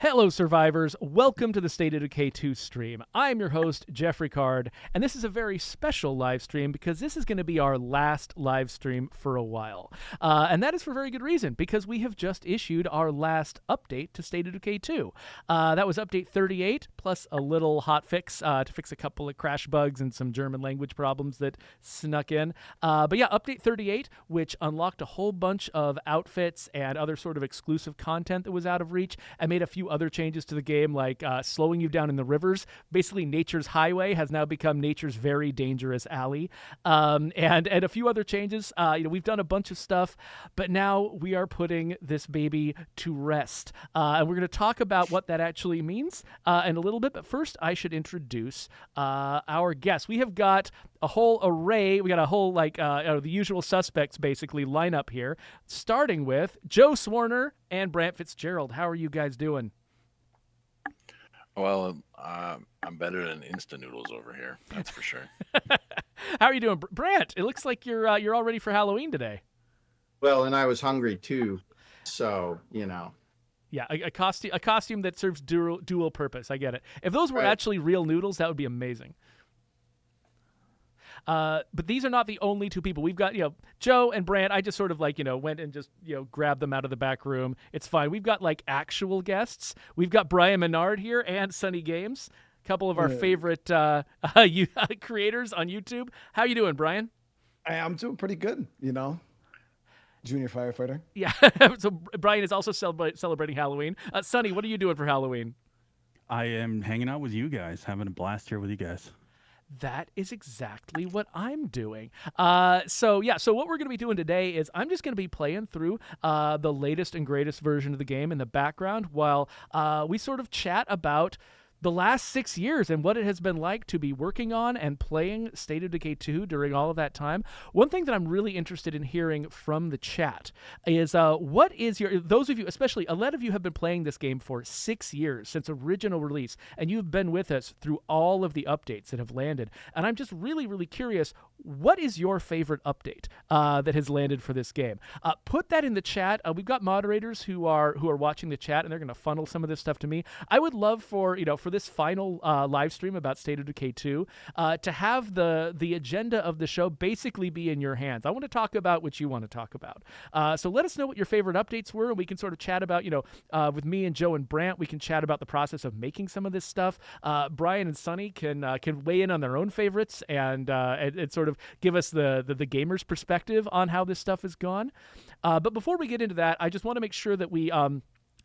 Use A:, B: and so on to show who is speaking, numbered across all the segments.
A: Hello, survivors. Welcome to the State of Decay 2 stream. I'm your host, Geoffrey, and this is a very special live stream because this is going to be our last live stream for a while. And that is for very good reason, because we have just issued our last update to State of Decay 2. That was update 38, plus a little hot fix to fix a couple of crash bugs and some German language problems that snuck in. But yeah, update 38, which unlocked a whole bunch of outfits and other sort of exclusive content that was out of reach, and made a few other changes to the game, like slowing you down in the rivers. Basically, nature's highway has now become nature's very dangerous alley, and a few other changes. We've done a bunch of stuff, but now we are putting this baby to rest, and we're going to talk about what that actually means in a little bit. But first, I should introduce our guests. We have got a whole array. We got a whole the usual suspects basically line up here, starting with Joe Swarner and Brant Fitzgerald. How are you guys doing?
B: Well, I'm better than instant noodles over here. That's for sure.
A: How are you doing, Brant? It looks like you're all ready for Halloween today.
C: Well, and I was hungry too, so
A: Yeah, a costume that serves dual purpose. I get it. If those were
C: Right.
A: actually real noodles, that would be amazing. But these are not the only two people. We've got, Joe and Brant. I just sort of went and just, grabbed them out of the back room. It's fine. We've got actual guests. We've got Brian Menard here and Sunny Games, a couple of our favorite creators on YouTube. How you doing, Brian?
D: I'm doing pretty good, Junior firefighter.
A: Yeah. So Brian is also celebrating Halloween. Sunny, what are you doing for Halloween?
E: I am hanging out with you guys, having a blast here with you guys.
A: That is exactly what I'm doing. So what we're going to be doing today is I'm just going to be playing through the latest and greatest version of the game in the background while we sort of chat about the last 6 years and what it has been like to be working on and playing State of Decay 2 during all of that time. One thing that I'm really interested in hearing from the chat is what is those of you, especially a lot of you have been playing this game for 6 years since original release, and you've been with us through all of the updates that have landed. And I'm just really, really curious, what is your favorite update that has landed for this game? Put that in the chat. We've got moderators who are watching the chat, and they're going to funnel some of this stuff to me. I would love for this final live stream about State of Decay 2 to have the agenda of the show basically be in your hands. I want to talk about what you want to talk about. So let us know what your favorite updates were, and we can sort of chat about, with me and Joe and Brant, we can chat about the process of making some of this stuff. Brian and Sunny can weigh in on their own favorites and sort of give us the gamer's perspective on how this stuff has gone. But before we get into that, I just want to make sure that we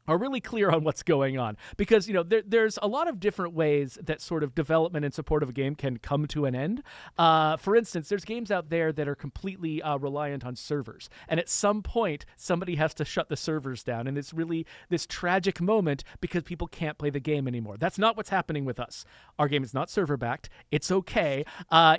A: are really clear on what's going on, because there's a lot of different ways that sort of development and support of a game can come to an end. For instance, there's games out there that are completely reliant on servers, and at some point somebody has to shut the servers down, and it's really this tragic moment because people can't play the game anymore. That's not what's happening with us. Our game is not server backed. It's okay.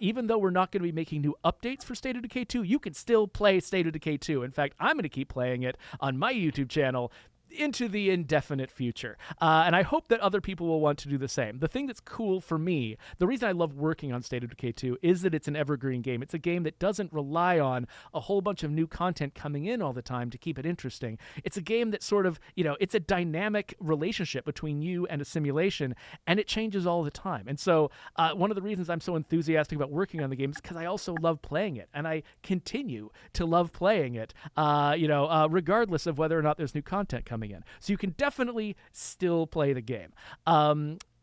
A: Even though we're not going to be making new updates for State of Decay 2, you can still play State of Decay 2. In fact, I'm going to keep playing it on my YouTube channel into the indefinite future. And I hope that other people will want to do the same. The thing that's cool for me, the reason I love working on State of Decay 2 is that it's an evergreen game. It's a game that doesn't rely on a whole bunch of new content coming in all the time to keep it interesting. It's a game that sort of, it's a dynamic relationship between you and a simulation, and it changes all the time. And so one of the reasons I'm so enthusiastic about working on the game is because I also love playing it, and I continue to love playing it, regardless of whether or not there's new content coming in. So you can definitely still play the game.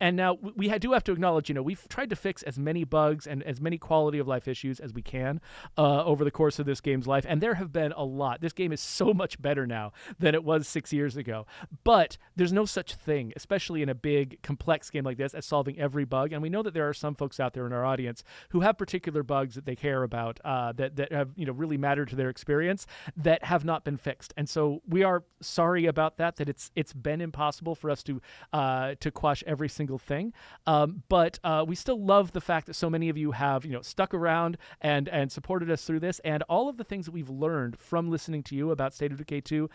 A: And now we do have to acknowledge, we've tried to fix as many bugs and as many quality of life issues as we can over the course of this game's life. And there have been a lot. This game is so much better now than it was 6 years ago. But there's no such thing, especially in a big, complex game like this, as solving every bug. And we know that there are some folks out there in our audience who have particular bugs that they care about that have really mattered to their experience that have not been fixed. And so we are sorry about that it's been impossible for us to quash every single thing, but we still love the fact that so many of you have stuck around and supported us through this, and all of the things that we've learned from listening to you about State of Decay 2.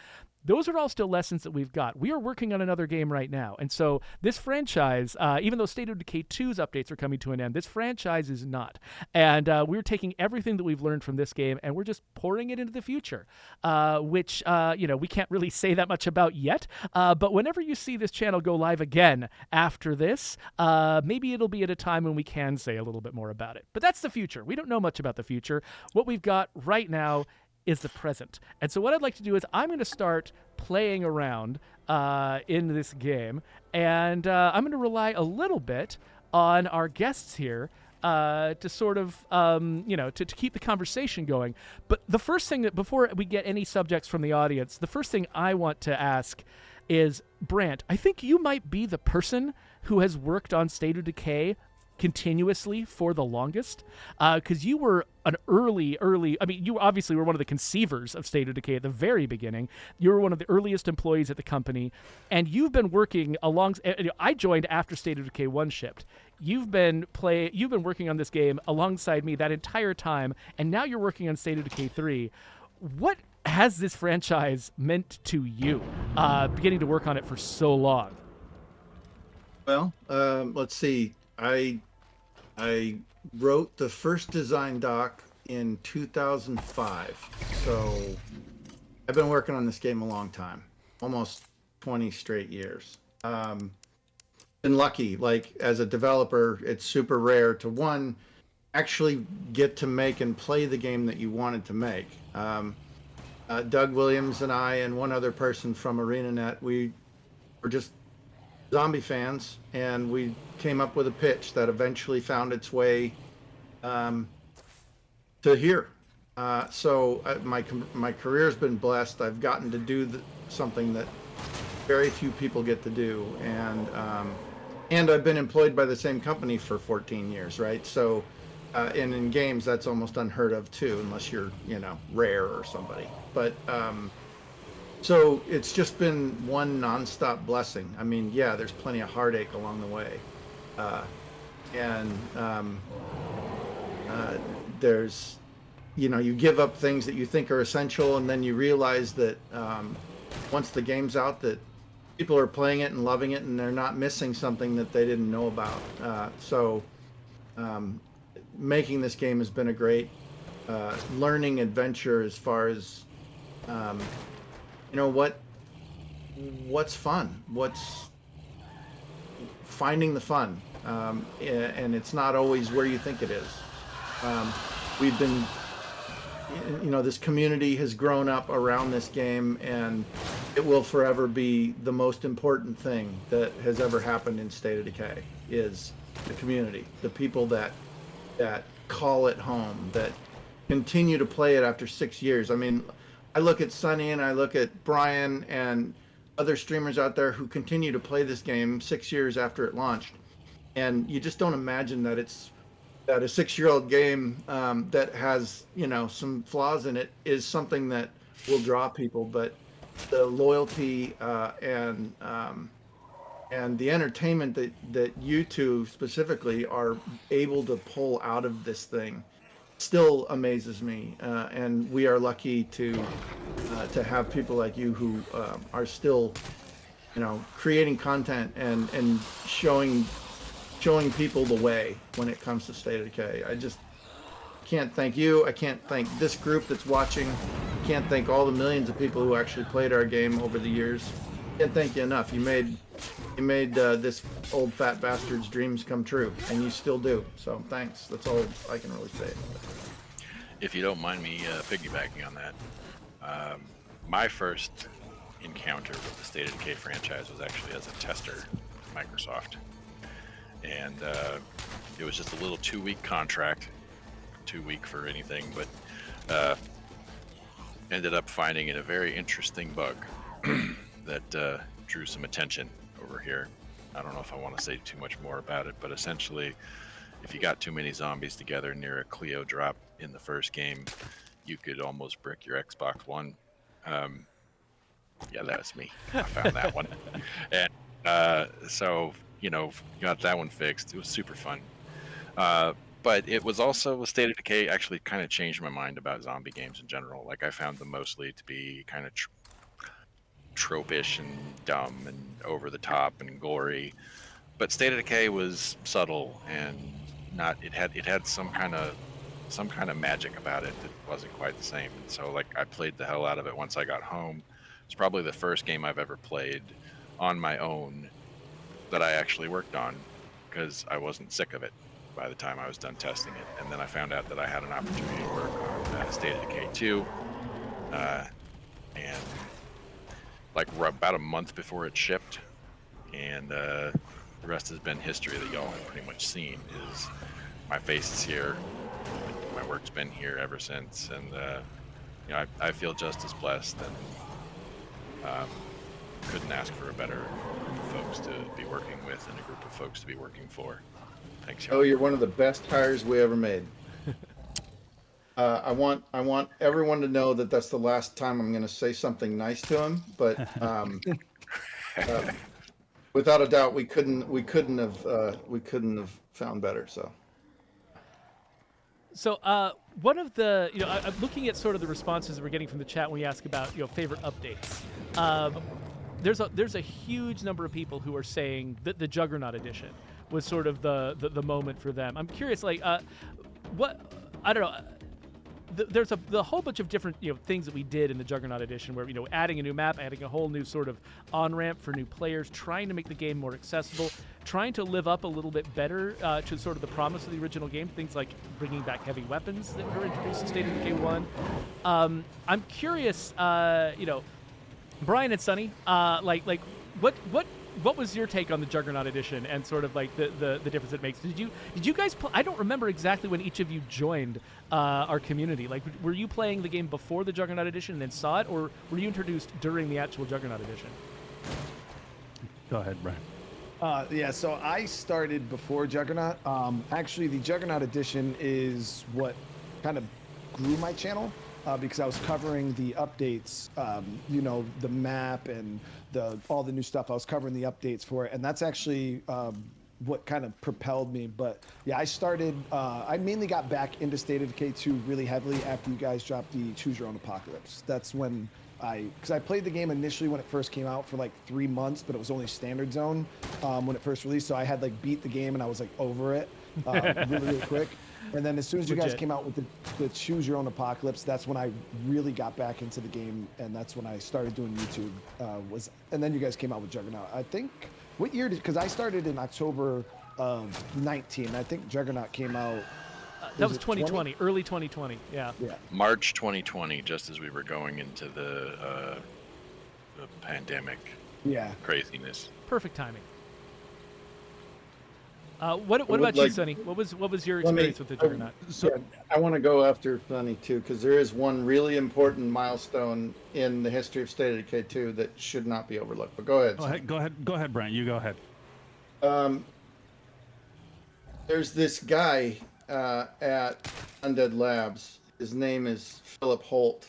A: those are all still lessons that we've got. We are working on another game right now. And so this franchise, even though State of Decay 2's updates are coming to an end, this franchise is not. And we're taking everything that we've learned from this game and we're just pouring it into the future, which, we can't really say that much about yet. But whenever you see this channel go live again after this, maybe it'll be at a time when we can say a little bit more about it. But that's the future. We don't know much about the future. What we've got right now is the present. And so what I'd like to do is I'm going to start playing around in this game, and I'm going to rely a little bit on our guests here to sort of, to keep the conversation going. But the first thing that, before we get any subjects from the audience, the first thing I want to ask is, Brant, I think you might be the person who has worked on State of Decay continuously for the longest, because you were an early, you obviously were one of the conceivers of State of Decay at the very beginning. You were one of the earliest employees at the company, and you've been working I joined after State of Decay 1 shipped. You've been working on this game alongside me that entire time, and now you're working on State of Decay 3. What has this franchise meant to you, beginning to work on it for so long?
C: Well, let's see. I wrote the first design doc in 2005. So I've been working on this game a long time, almost 20 straight years. Been lucky, like as a developer, it's super rare to actually get to make and play the game that you wanted to make. Doug Williams and I and one other person from ArenaNet, we were just zombie fans, and we came up with a pitch that eventually found its way to here. So my career's been blessed. I've gotten to do something that very few people get to do, and I've been employed by the same company for 14 years, right? So, and in games, that's almost unheard of too, unless you're, Rare or somebody. But so it's just been one nonstop blessing. I mean, yeah, there's plenty of heartache along the way. There's, you give up things that you think are essential, and then you realize that once the game's out, that people are playing it and loving it, and they're not missing something that they didn't know about. So making this game has been a great learning adventure as far as what's fun, what's finding the fun, and it's not always where you think it is. We've been, this community has grown up around this game, and it will forever be the most important thing that has ever happened in State of Decay is the community, the people that call it home, that continue to play it after 6 years. I mean, I look at Sunny and I look at Brian and other streamers out there who continue to play this game 6 years after it launched, and you just don't imagine that a 6-year-old game that has some flaws in it is something that will draw people. But the loyalty and the entertainment that you two specifically are able to pull out of this thing still amazes me, and we are lucky to have people like you who are still creating content and showing people the way when it comes to State of Decay. I just can't thank you. I can't thank this group that's watching. I can't thank all the millions of people who actually played our game over the years. Can't thank you enough. You made this old fat bastard's dreams come true, and you still do. So thanks. That's all I can really say.
B: If you don't mind me piggybacking on that, my first encounter with the State of Decay franchise was actually as a tester at Microsoft. And it was just a little 2-week contract, too weak for anything, but ended up finding a very interesting bug that drew some attention over here. I don't know if I want to say too much more about it, but essentially, if you got too many zombies together near a Clio drop in the first game, you could almost brick your Xbox One. Yeah, that was me. I found that one. And so, got that one fixed. It was super fun. But it was also a State of Decay actually kind of changed my mind about zombie games in general. Like, I found them mostly to be kind of tropish and dumb and over the top and gory. But State of Decay was subtle and not. It had some kind of magic about it that wasn't quite the same. And so like I played the hell out of it once I got home. It's probably the first game I've ever played on my own that I actually worked on because I wasn't sick of it by the time I was done testing it. And then I found out that I had an opportunity to work on State of Decay 2. And like about a month before it shipped, and the rest has been history that y'all have pretty much seen. Is my face is here, my work's been here ever since, and you know, I feel just as blessed, and couldn't ask for a better group of folks to be working with and a group of folks to be working for. Thanks, y'all.
C: Oh, you're one of the best hires we ever made. I want everyone to know that that's the last time I'm going to say something nice to him. But without a doubt, we couldn't have found better.
A: So one of the, I'm looking at sort of the responses we're getting from the chat when we ask about, favorite updates. There's a huge number of people who are saying that the Juggernaut edition was sort of the moment for them. I'm curious, like, what, I don't know. There's a whole bunch of different things that we did in the Juggernaut edition, where adding a new map, adding a whole new sort of on-ramp for new players, trying to make the game more accessible, trying to live up a little bit better to sort of the promise of the original game. Things like bringing back heavy weapons that were introduced in State of Decay 1. I'm curious, Brian and Sunny, like what was your take on the Juggernaut edition and sort of like the difference it makes? Did you guys play? I don't remember exactly when each of you joined our community. Like, were you playing the game before the Juggernaut edition and then saw it, or were you introduced during the actual Juggernaut edition?
E: Go ahead, Brant.
D: Yeah, so I started before Juggernaut. Actually, the Juggernaut edition is what kind of grew my channel. Because I was covering the updates, the map and all the new stuff. I was covering the updates for it, and that's actually what kind of propelled me. But yeah, I started. I mainly got back into State of Decay 2 really heavily after you guys dropped the Choose Your Own Apocalypse. That's when because I played the game initially when it first came out for like 3 months, but it was only Standard Zone when it first released. So I had like beat the game and I was like over it really quick. And then as soon as you guys came out with the Choose Your Own Apocalypse, that's when I really got back into the game, and that's when I started doing YouTube. And then you guys came out with Juggernaut. I think, what year did, because I started in October of 19. I think Juggernaut came out.
A: That was 2020, early 2020, yeah.
B: March 2020, just as we were going into the pandemic craziness.
A: Perfect timing. What about you, Sonny? What was your experience with the Juggernaut?
C: I want to go after Sonny too, because there is one really important milestone in the history of State of Decay 2 that should not be overlooked. But go ahead.
E: Go ahead, Brant. You go ahead.
C: There's this guy at Undead Labs. His name is Philip Holt,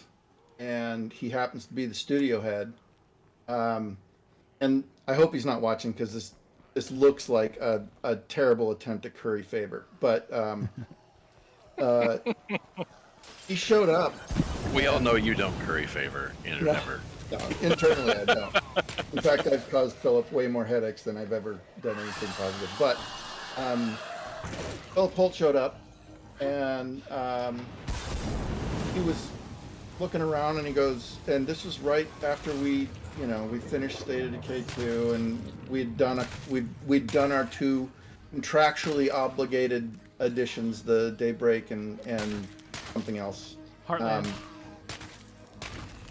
C: and he happens to be the studio head. And I hope he's not watching, because this looks like a terrible attempt at curry favor, but he showed up.
B: We all know you don't curry favor ever.
C: No, internally I don't. In fact, I've caused Philip way more headaches than I've ever done anything positive. But Philip Holt showed up, and he was looking around, and he goes, and this was right after we finished State of Decay 2, and we'd done our 2 contractually obligated editions, the Daybreak and something else.
A: Heartland.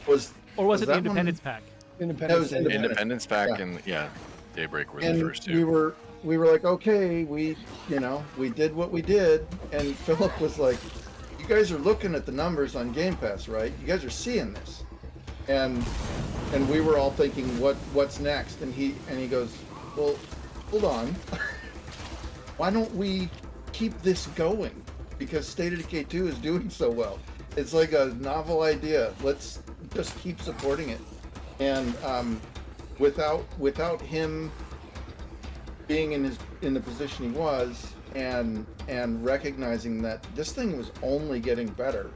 C: Was
A: it the Independence Pack?
C: Independence
B: Pack,
C: yeah.
B: And Daybreak were the first 2.
C: We were like, okay, we did what we did, and Philip was like, you guys are looking at the numbers on Game Pass, right? You guys are seeing this. And we were all thinking, what's next? And he goes, well, hold on. Why don't we keep this going? Because State of Decay 2 is doing so well. It's like a novel idea. Let's just keep supporting it. And without him being in the position he was, and recognizing that this thing was only getting better,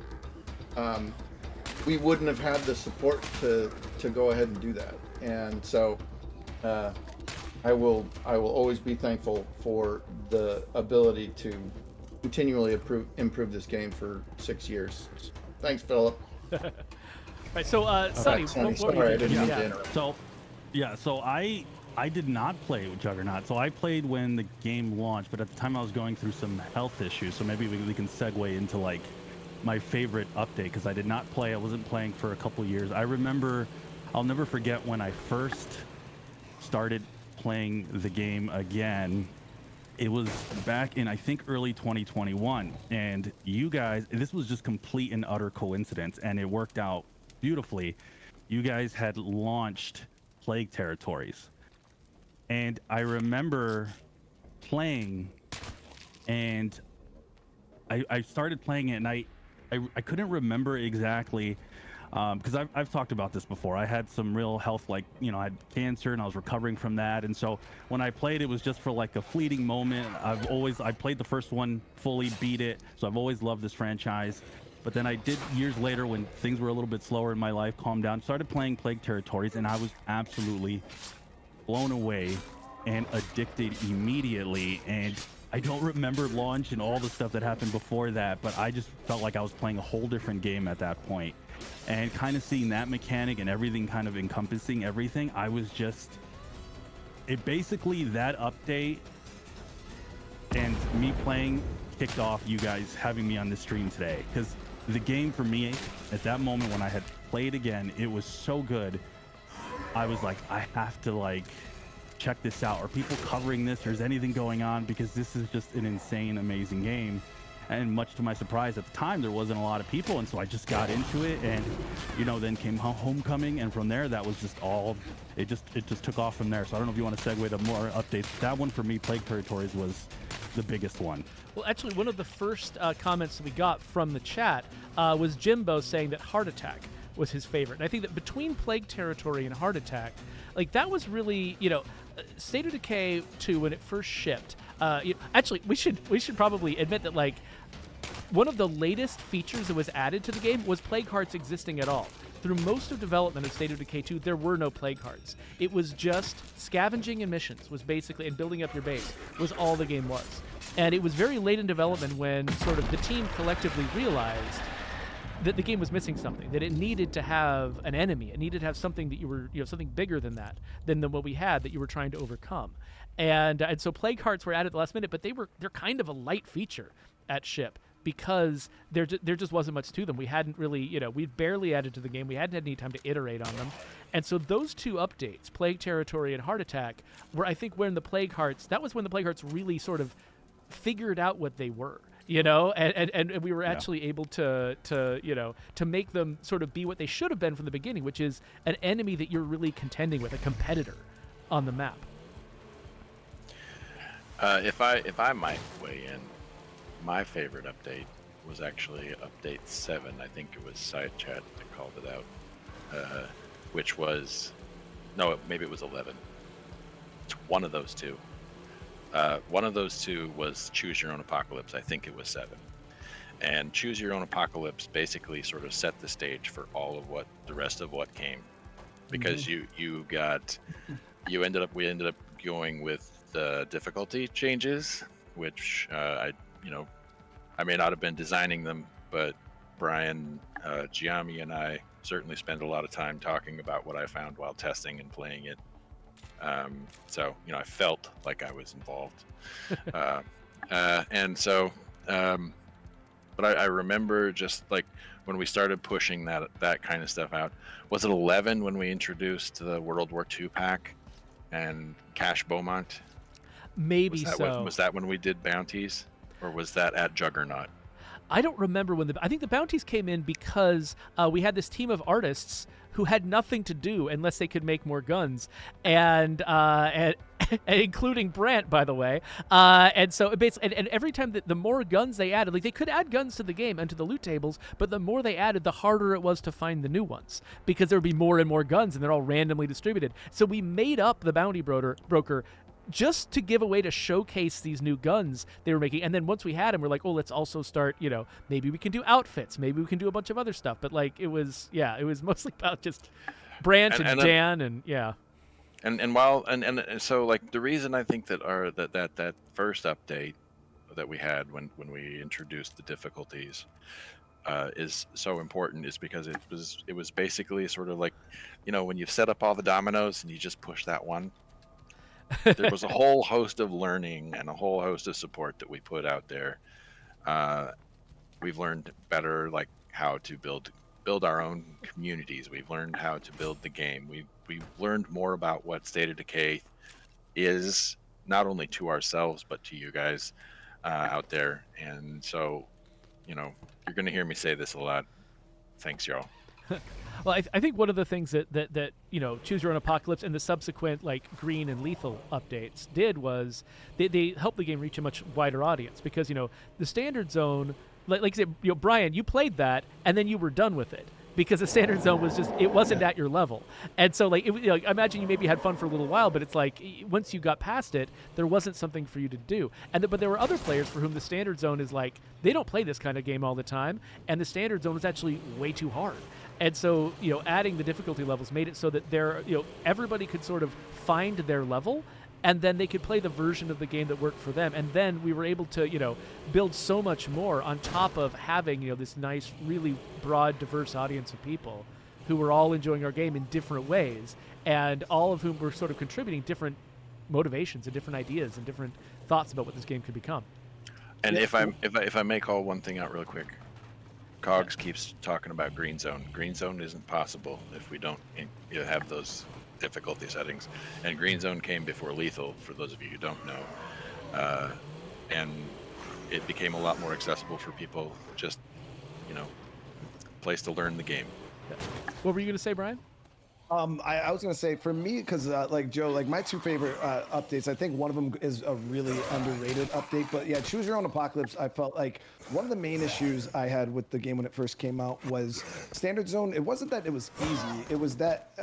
C: we wouldn't have had the support to go ahead and do that. and so I will always be thankful for the ability to continually improve this game for 6 years. Thanks, Philip.
A: Right. So, Sonny,
C: Sonny,
A: what were
C: sorry,
A: you
C: I didn't
A: thinking?
C: mean to interrupt.
E: So I did not play with Juggernaut. So I played when the game launched, but at the time I was going through some health issues. So maybe we can segue into like my favorite update, because I did not play. I wasn't playing for a couple years. I remember, I'll never forget when I first started playing the game again. It was back in, I think, early 2021, and you guys, this was just complete and utter coincidence, and it worked out beautifully. You guys had launched Plague Territories, and I remember playing, and I started playing it, and I couldn't remember exactly, because I've talked about this before. I had some real health, like, you know, I had cancer and I was recovering from that. And so when I played, it was just for like a fleeting moment. I played the first one fully, beat it. So I've always loved this franchise. But then I did, years later, when things were a little bit slower in my life, calmed down, started playing Plague Territories, and I was absolutely blown away and addicted immediately. And I don't remember launch and all the stuff that happened before that, but I just felt like I was playing a whole different game at that point. And kind of seeing that mechanic and everything kind of encompassing everything, I was just, it basically, that update and me playing kicked off you guys having me on the stream today. Because the game for me, at that moment when I had played again, it was so good. I was like, I have to like check this out. Are people covering this? Or is anything going on? Because this is just an insane, amazing game. And much to my surprise, at the time, there wasn't a lot of people. And so I just got into it, and, you know, then came Homecoming. And from there, that was just all, it just took off from there. So I don't know if you want to segue to more updates. That one for me, Plague Territories, was the biggest one.
A: Well, actually, one of the first comments that we got from the chat was Jimbo saying that Heart Attack was his favorite. And I think that between Plague Territory and Heart Attack, like, that was really, you know, State of Decay 2, when it first shipped, actually, we should probably admit that, like, one of the latest features that was added to the game was Plague Hearts existing at all. Through most of development of State of Decay 2, there were no Plague Hearts. It was just scavenging and missions, was basically, and building up your base, was all the game was. And it was very late in development when sort of the team collectively realized that the game was missing something, that it needed to have an enemy. It needed to have something that you were, you know, something bigger than that, than what we had that you were trying to overcome. And so Plague Hearts were added at the last minute, but they're kind of a light feature at ship, because there just wasn't much to them. We hadn't really, you know, we'd barely added to the game. We hadn't had any time to iterate on them. And so those two updates, Plague Territory and Heart Attack, were, I think, when the Plague Hearts, that was when the Plague Hearts really sort of figured out what they were, you know, and we were actually able to you know, to make them sort of be what they should have been from the beginning, which is an enemy that you're really contending with, a competitor on the map.
B: If I might weigh in, my favorite update was actually update 7. I think it was Side Chat that called it out, which was, no, maybe it was 11. It's one of those two. One of those two was Choose Your Own Apocalypse. I think it was 7. And Choose Your Own Apocalypse basically sort of set the stage for all of what the rest of what came, because we ended up going with the difficulty changes, which I may not have been designing them, but Brian Giammi and I certainly spent a lot of time talking about what I found while testing and playing it. So, you know, I felt like I was involved. But I remember just like when we started pushing that kind of stuff out. Was it 11 when we introduced the World War II pack and Cash Beaumont?
A: Maybe so.
B: Was that when we did bounties, or was that at Juggernaut?
A: I don't remember when I think the bounties came in because we had this team of artists who had nothing to do unless they could make more guns, and including Brant, by the way. And so basically, and every time the more guns they added, like, they could add guns to the game and to the loot tables, but the more they added, the harder it was to find the new ones, because there would be more and more guns, and they're all randomly distributed. So we made up the bounty broker just to give away, to showcase these new guns they were making. And then once we had them, we're like, oh, let's also start, you know, maybe we can do outfits, maybe we can do a bunch of other stuff. But like, it was mostly about just Brant and,
B: then-
A: Dan and yeah.
B: And while and so like the reason I think that first update that we had when we introduced the difficulties is so important is because it was basically sort of like, you know, when you've set up all the dominoes and you just push that one. There was a whole host of learning and a whole host of support that we put out there. We've learned better, like how to build our own communities. We've learned how to build the game. We've learned more about what State of Decay is, not only to ourselves but to you guys out there. And so, you know, you're going to hear me say this a lot. Thanks, y'all.
A: Well, I think one of the things that you know, Choose Your Own Apocalypse and the subsequent like Green and Lethal updates did was they helped the game reach a much wider audience, because, you know, the Standard Zone, like I said, you know, Brian, you played that and then you were done with it, because the Standard Zone was just, it wasn't at your level. And so like, you know, I imagine you maybe had fun for a little while, but it's like once you got past it, there wasn't something for you to do. And but there were other players for whom the Standard Zone is like, they don't play this kind of game all the time, and the Standard Zone is actually way too hard. And so, you know, adding the difficulty levels made it so that you know, everybody could sort of find their level, and then they could play the version of the game that worked for them. And then we were able to, you know, build so much more on top of having, you know, this nice, really broad, diverse audience of people who were all enjoying our game in different ways, and all of whom were sort of contributing different motivations and different ideas and different thoughts about what this game could become.
B: And if I may call one thing out real quick, Cogs keeps talking about Green Zone. Green Zone isn't possible if we don't have those difficulty settings. And Green Zone came before Lethal, for those of you who don't know. And it became a lot more accessible for people, just, you know, place to learn the game.
A: What were you going to say, Brian?
D: I was gonna say, for me, because like Joe, like my two favorite updates, I think one of them is a really underrated update. But yeah, Choose Your Own Apocalypse, I felt like one of the main issues I had with the game when it first came out was Standard Zone. It wasn't that it was easy; it was that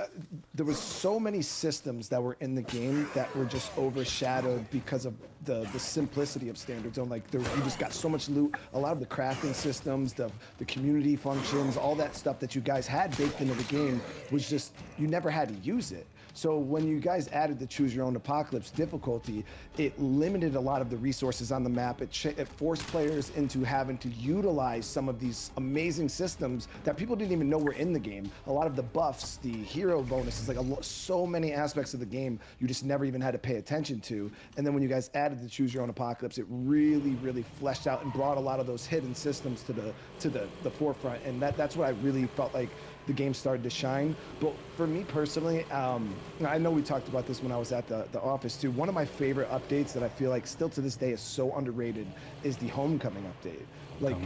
D: there was so many systems that were in the game that were just overshadowed because of the simplicity of Standard Zone. Like you just got so much loot. A lot of the crafting systems, the community functions, all that stuff that you guys had baked into the game was just, you never had to use it. So when you guys added the Choose Your Own Apocalypse difficulty, it limited a lot of the resources on the map. It forced players into having to utilize some of these amazing systems that people didn't even know were in the game. A lot of the buffs, the hero bonuses, like so many aspects of the game you just never even had to pay attention to. And then when you guys added the Choose Your Own Apocalypse, it really, really fleshed out and brought a lot of those hidden systems to the forefront. And that's what I really felt like the game started to shine. But for me personally, I know we talked about this when I was at the office too. One of my favorite updates that I feel like still to this day is so underrated is the Homecoming update. Like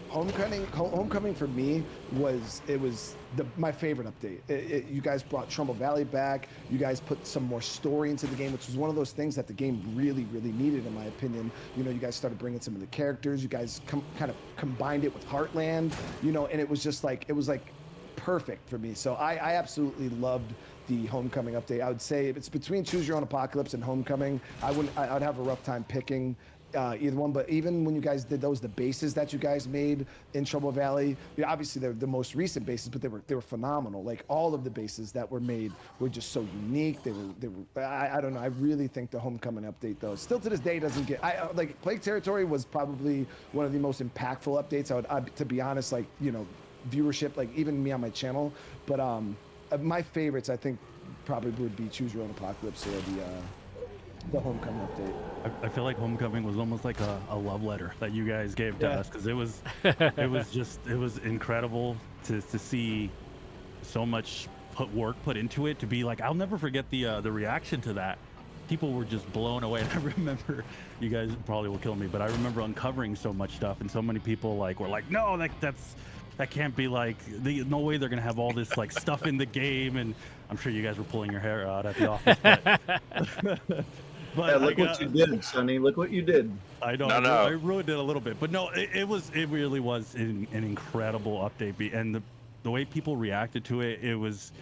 D: Homecoming for me was my favorite update. You guys brought Trumbull Valley back. You guys put some more story into the game, which was one of those things that the game really, really needed, in my opinion. You know, you guys started bringing some of the characters. You guys kind of combined it with Heartland. You know, and it was just like, it was like perfect for me. So I absolutely loved the Homecoming update. I would say if it's between Choose Your Own Apocalypse and Homecoming, I'd have a rough time picking either one. But even when you guys did the bases that you guys made in Trumbull Valley, obviously they're the most recent bases, but they were phenomenal. Like all of the bases that were made were just so unique. They were I don't know. I really think the Homecoming update though, still to this day, doesn't get. Like Plague Territory was probably one of the most impactful updates. To be honest, like, you know, viewership, like even me on my channel. But my favorites, I think, probably would be Choose Your Own Apocalypse or the Homecoming update.
E: I feel like Homecoming was almost like a love letter that you guys gave to us, because it was incredible to see so much work put into it. To be like, I'll never forget the reaction to that. People were just blown away. And I remember, you guys probably will kill me, but I remember uncovering so much stuff, and so many people were like, no, that can't be, like, no way they're gonna have all this like stuff in the game. And I'm sure you guys were pulling your hair out at the office. But
C: yeah, look what you did, Sonny. Look what you did.
E: I know.
B: No.
E: I ruined it a little bit, but no, it really was an incredible update. And the way people reacted to it, it was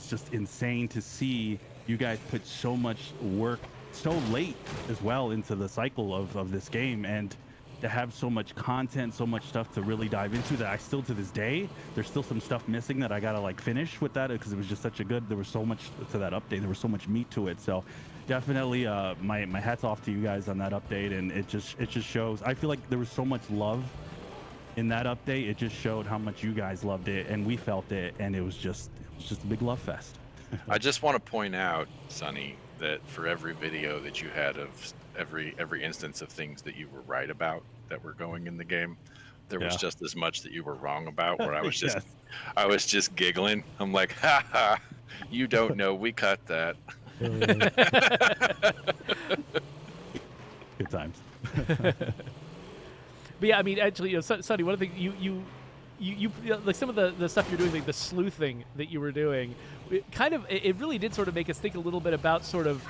E: just insane to see you guys put so much work so late as well into the cycle of this game. And to have so much content, so much stuff to really dive into that I still to this day, there's still some stuff missing that I gotta like finish with that because it was just such a good, there was so much to that update, there was so much meat to it. So definitely my hat's off to you guys on that update, and it just shows. I feel like there was so much love in that update. It just showed how much you guys loved it and we felt it, and it was just a big love fest.
B: I just want to point out, Sonny, that for every video that you had of every instance of things that you were right about that were going in the game, there was just as much that you were wrong about, where I was just I was just giggling. I'm like, ha ha, you don't know, we cut that.
E: Good times.
A: But yeah, I mean, actually, you know, Sonny, one of the things you like some of the stuff you're doing, like the sleuthing that you were doing, it really did sort of make us think a little bit about sort of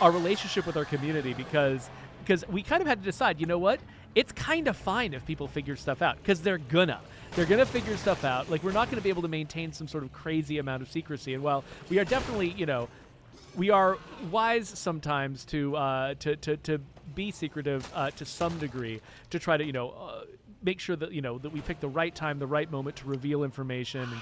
A: our relationship with our community, because we kind of had to decide, you know what, it's kind of fine if people figure stuff out, because they're gonna figure stuff out. Like, we're not going to be able to maintain some sort of crazy amount of secrecy, and while we are definitely, you know, we are wise sometimes to be secretive to some degree, to try to, you know, make sure that, you know, that we pick the right time, the right moment to reveal information. And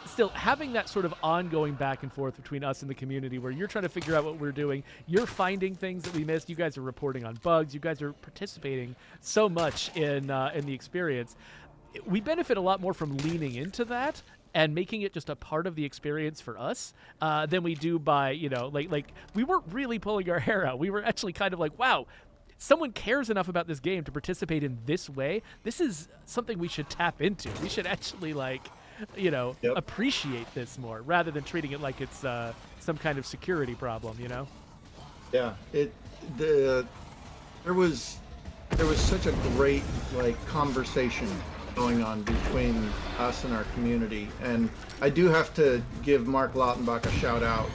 A: still having that sort of ongoing back and forth between us and the community, where you're trying to figure out what we're doing, you're finding things that we missed, you guys are reporting on bugs, you guys are participating so much in the experience. We benefit a lot more from leaning into that and making it just a part of the experience for us than we do by, you know, like we weren't really pulling our hair out. We were actually kind of like, wow, someone cares enough about this game to participate in this way. This is something we should tap into. We should actually, like, you know, appreciate this more, rather than treating it like it's some kind of security problem, you know?
C: Yeah, there was such a great, like, conversation going on between us and our community, and I do have to give Mark Lautenbach a shout out.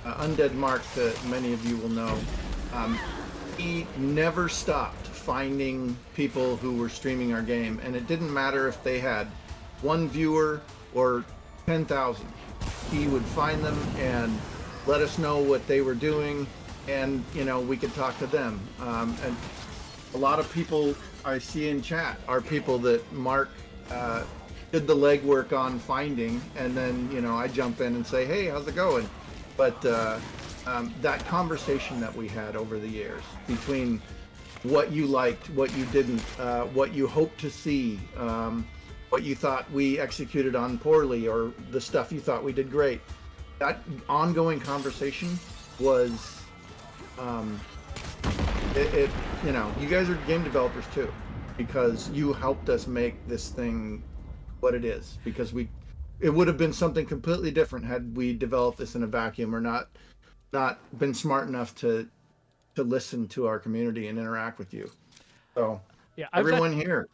C: Undead Mark, that many of you will know, he never stopped finding people who were streaming our game, and it didn't matter if they had one viewer or 10,000. He would find them and let us know what they were doing, and, you know, we could talk to them. And a lot of people I see in chat are people that Mark did the legwork on finding, and then, you know, I jump in and say, hey, how's it going? But that conversation that we had over the years between what you liked, what you didn't, what you hoped to see, what you thought we executed on poorly, or the stuff you thought we did great, that ongoing conversation was you know, you guys are game developers too, because you helped us make this thing what it is, because it would have been something completely different had we developed this in a vacuum, or not been smart enough to listen to our community and interact with you. So yeah, everyone here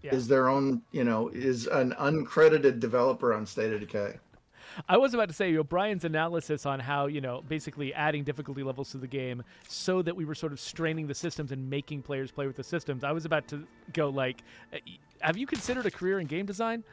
C: is their own, you know, is an uncredited developer on State of Decay.
A: I was about to say, you know, Brian's analysis on how, you know, basically adding difficulty levels to the game so that we were sort of straining the systems and making players play with the systems. I was about to go, like, have you considered a career in game design?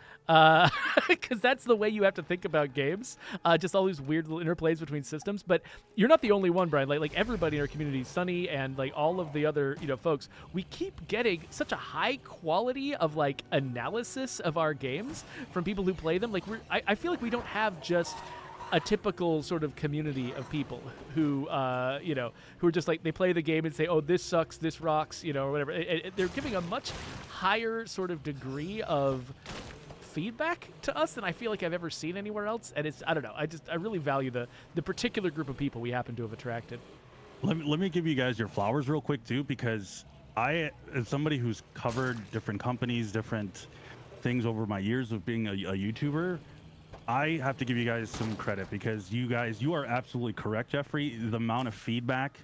A: Because that's the way you have to think about games. Just all these weird little interplays between systems. But you're not the only one, Brian. Like everybody in our community, Sonny and like all of the other, you know, folks, we keep getting such a high quality of like analysis of our games from people who play them. Like I feel like we don't have just a typical sort of community of people who, you know, who are just like, they play the game and say, oh, this sucks, this rocks, you know, or whatever. They're giving a much higher sort of degree of feedback to us than I feel like I've ever seen anywhere else. And it's, I don't know, I really value the particular group of people we happen to have attracted.
E: Let me give you guys your flowers real quick too, because I, as somebody who's covered different companies, different things over my years of being a YouTuber, I have to give you guys some credit, because you are absolutely correct, Geoffrey. The amount of feedback,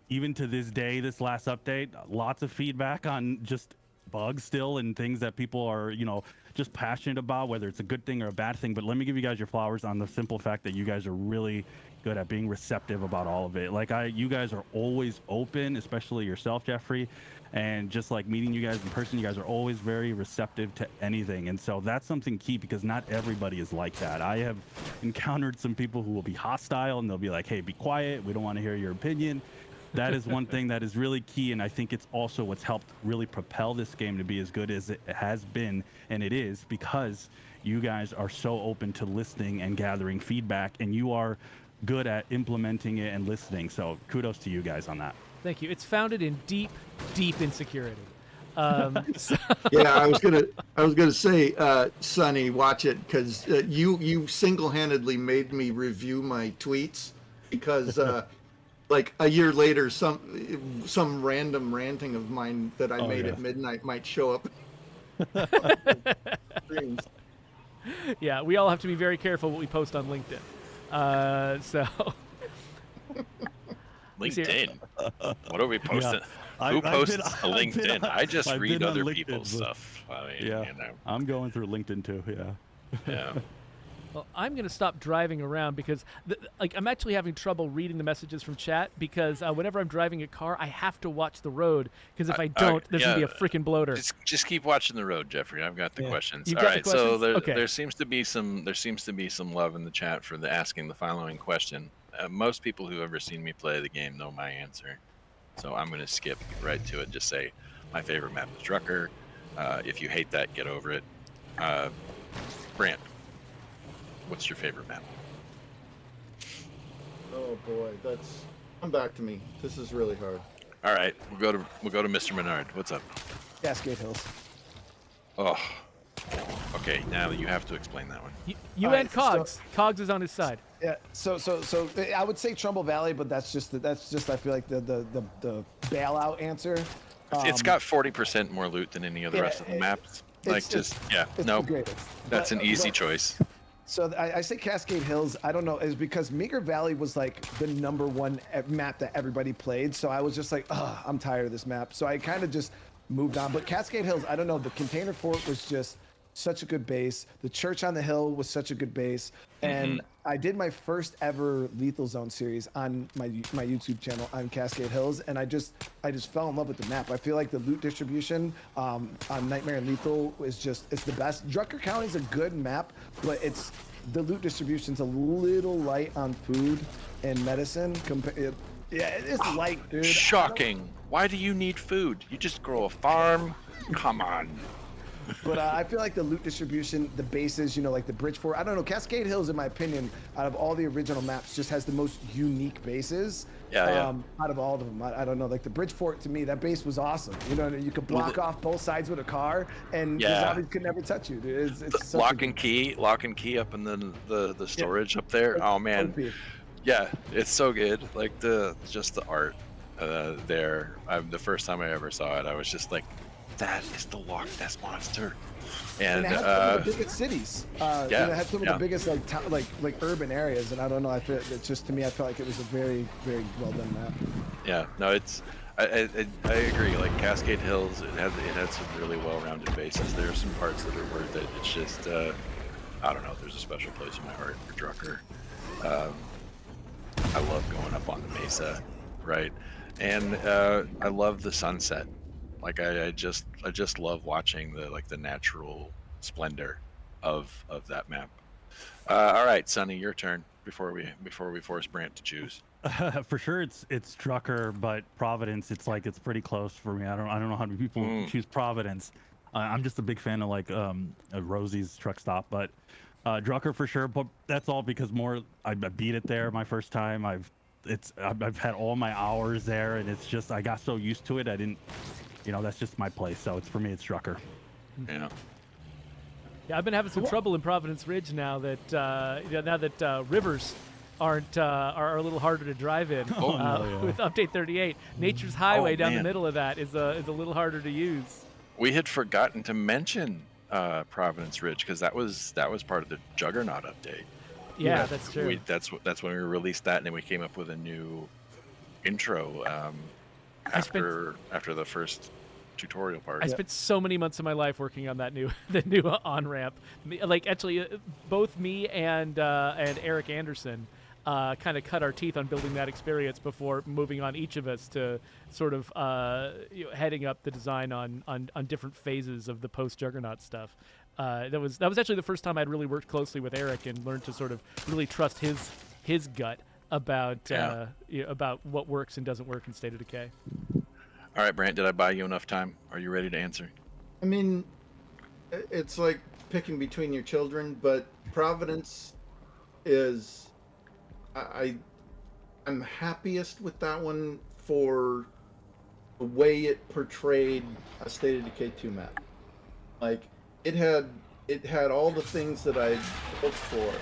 E: even to this day, this last update, lots of feedback on just bugs still and things that people are, you know, just passionate about, whether it's a good thing or a bad thing. But let me give you guys your flowers on the simple fact that you guys are really good at being receptive about all of it. Like you guys are always open, especially yourself, Geoffrey. And just like meeting you guys in person, you guys are always very receptive to anything. And so that's something key, because not everybody is like that. I have encountered some people who will be hostile and they'll be like, hey, be quiet, we don't want to hear your opinion. that is one thing that is really key, and I think it's also what's helped really propel this game to be as good as it has been, and it is because you guys are so open to listening and gathering feedback, and you are good at implementing it and listening. So kudos to you guys on that.
A: Thank you. It's founded in deep, deep insecurity.
C: Yeah, I was gonna say, Sonny, watch it, because you single-handedly made me review my tweets, because like a year later, some random ranting of mine that I made at midnight might show up.
A: Yeah, we all have to be very careful what we post on LinkedIn. So.
B: LinkedIn. What are we posting?
E: Yeah.
B: Who posts to LinkedIn? I just read other people's stuff. I mean,
E: yeah,
B: you know.
E: I'm going through LinkedIn too. Yeah.
B: Yeah.
A: Well, I'm going to stop driving around because, I'm actually having trouble reading the messages from chat because whenever I'm driving a car, I have to watch the road because if I don't, there's going to be a freaking bloater.
B: Just keep watching the road, Jeffrey. I've got the questions.
A: You've
B: All
A: got
B: right.
A: the
B: So
A: questions?
B: there seems to be some love in the chat for asking the following question. Most people who have ever seen me play the game know my answer, so I'm going to skip right to it. Just say my favorite map is Drucker. If you hate that, get over it. Brant, what's your favorite map?
C: Oh boy, come back to me. This is really hard.
B: All right, we'll go to Mr. Menard. What's up?
D: Cascade Hills.
B: Oh, okay. Now you have to explain that one.
A: You
D: All
A: and
D: right,
A: Cogs. Cogs is on his side.
D: Yeah. So I would say Trumbull Valley, but that's just I feel like the bailout answer.
B: It's got 40% more loot than any of the rest of the maps.
D: It's
B: no,
D: the greatest.
B: that's an easy choice.
D: So I say Cascade Hills. I don't know, is because Meager Valley was like the #1 map that everybody played. So I was just like, oh, I'm tired of this map. So I kind of just moved on. But Cascade Hills, I don't know. The Container Fort was just such a good base. The Church on the Hill was such a good base. And I did my first ever Lethal Zone series on my YouTube channel on Cascade Hills, and I just fell in love with the map. I feel like the loot distribution on Nightmare and Lethal it's the best. Drucker County is a good map, but the loot distribution's a little light on food and medicine. It's light, dude.
B: Shocking. Why do you need food? You just grow a farm. Come on.
D: But I feel like the loot distribution, the bases, like the Bridgeport, I don't know, Cascade Hills, in my opinion, out of all the original maps, just has the most unique bases.
B: Yeah.
D: Out of all of them. I don't know, like the Bridgeport, to me, that base was awesome. You could block off both sides with a car, and the zombies could never touch you, dude. It's
B: lock and key up in the storage up there. Oh man. Yeah, it's so good. Like the art there. The first time I ever saw it, I was just like, that is the Loch Ness monster. And
D: it had some of the biggest cities. It had some of the biggest like urban areas, and I don't know. I feel it's just, to me, I felt like it was a very, very well done map.
B: Yeah, no, it's I agree. Like Cascade Hills, it had some really well-rounded bases. There are some parts that are worth it. It's just I don't know. There's a special place in my heart for Drucker. I love going up on the mesa, right? And I love the sunset. Like I just love watching the natural splendor of that map. All right, Sonny, your turn before we force Brant to choose.
E: For sure, it's Drucker, but Providence. It's pretty close for me. I don't know how many people choose Providence. I'm just a big fan of Rosie's truck stop, but Drucker for sure. But that's all because I beat it there my first time. I've had all my hours there, and it's just I got so used to it. I didn't. That's just my place. So for me, it's Drucker.
B: Yeah.
A: Yeah, I've been having some trouble in Providence Ridge now that rivers are a little harder to drive in. With Update 38, Nature's Highway down the middle of that is a little harder to use.
B: We had forgotten to mention Providence Ridge because that was part of the Juggernaut update.
A: Yeah, that's true.
B: That's when we released that, and then we came up with a new intro after the first tutorial part.
A: I spent so many months of my life working on the new on ramp. Actually, both me and Eric Anderson kind of cut our teeth on building that experience before moving on, each of us, to sort of heading up the design on different phases of the post Juggernaut stuff. That was actually the first time I'd really worked closely with Eric and learned to sort of really trust his gut about
B: Yeah.
A: about what works and doesn't work in State of Decay.
B: All right, Brant, did I buy you enough time? Are you ready to answer?
C: I mean, it's like picking between your children, but Providence is I'm happiest with that one for the way it portrayed a State of Decay 2 map. Like it had all the things that I hoped for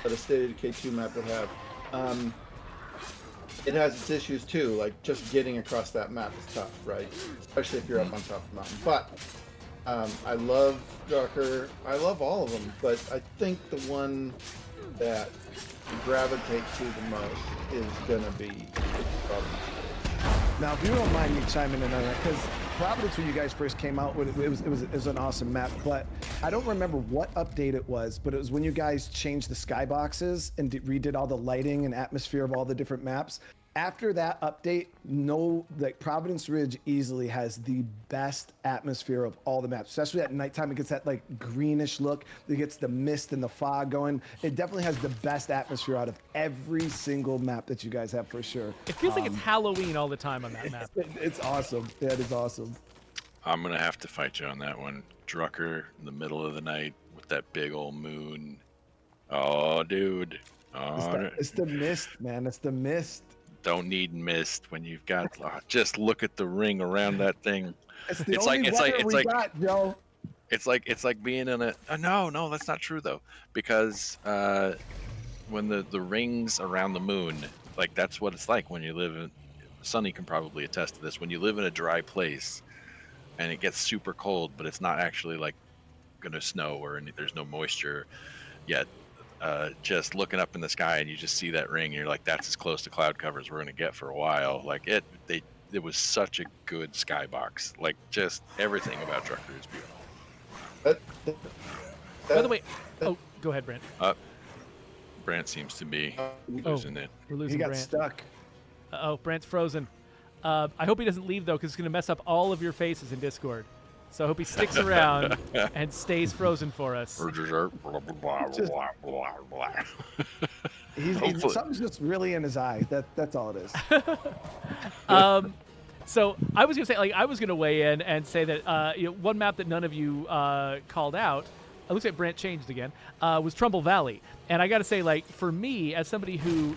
C: that a State of Decay 2 map would have. It has its issues too, like just getting across that map is tough, right? Especially if you're up on top of the mountain. But I love Drucker. I love all of them, but I think the one that I gravitate to the most is gonna be Providence.
D: Now, if you don't mind me chiming in on that, because Providence, when you guys first came out, it was an awesome map, but I don't remember what update it was, but it was when you guys changed the skyboxes and redid all the lighting and atmosphere of all the different maps. After that update, Providence Ridge easily has the best atmosphere of all the maps, especially at nighttime. It gets that like greenish look. It gets the mist and the fog going. It definitely has the best atmosphere out of every single map that you guys have for sure.
A: It feels like it's Halloween all the time on that map.
D: It's awesome. Yeah, it is awesome.
B: I'm gonna have to fight you on that one. Drucker in the middle of the night with that big old moon. Oh, dude.
D: It's the mist, man. It's the mist.
B: Don't need mist when you've got. Just look at the ring around that thing.
D: It's the only weather we got, Joe.
B: It's like being in a. No, that's not true though, because when the rings around the moon, like that's what it's like when you live in. Sonny can probably attest to this. When you live in a dry place, and it gets super cold, but it's not actually like gonna snow or there's no moisture yet. Just looking up in the sky and you just see that ring and you're like, that's as close to cloud cover as we're going to get for a while. Like it was such a good skybox. Like just everything about Drucker is beautiful.
A: By the way, go ahead, Brant.
B: Brant seems to be losing it.
A: We're losing
D: He got
A: Brant.
D: stuck.
A: Brant's frozen. I hope he doesn't leave though, because it's going to mess up all of your faces in Discord. So I hope he sticks around and stays frozen for us.
D: Something's just really in his eye. That's all it is.
A: So I was gonna say, like, I was gonna weigh in and say that one map that none of you called out, it looks like Brant changed again, was Trumbull Valley. And I gotta say, like, for me, as somebody who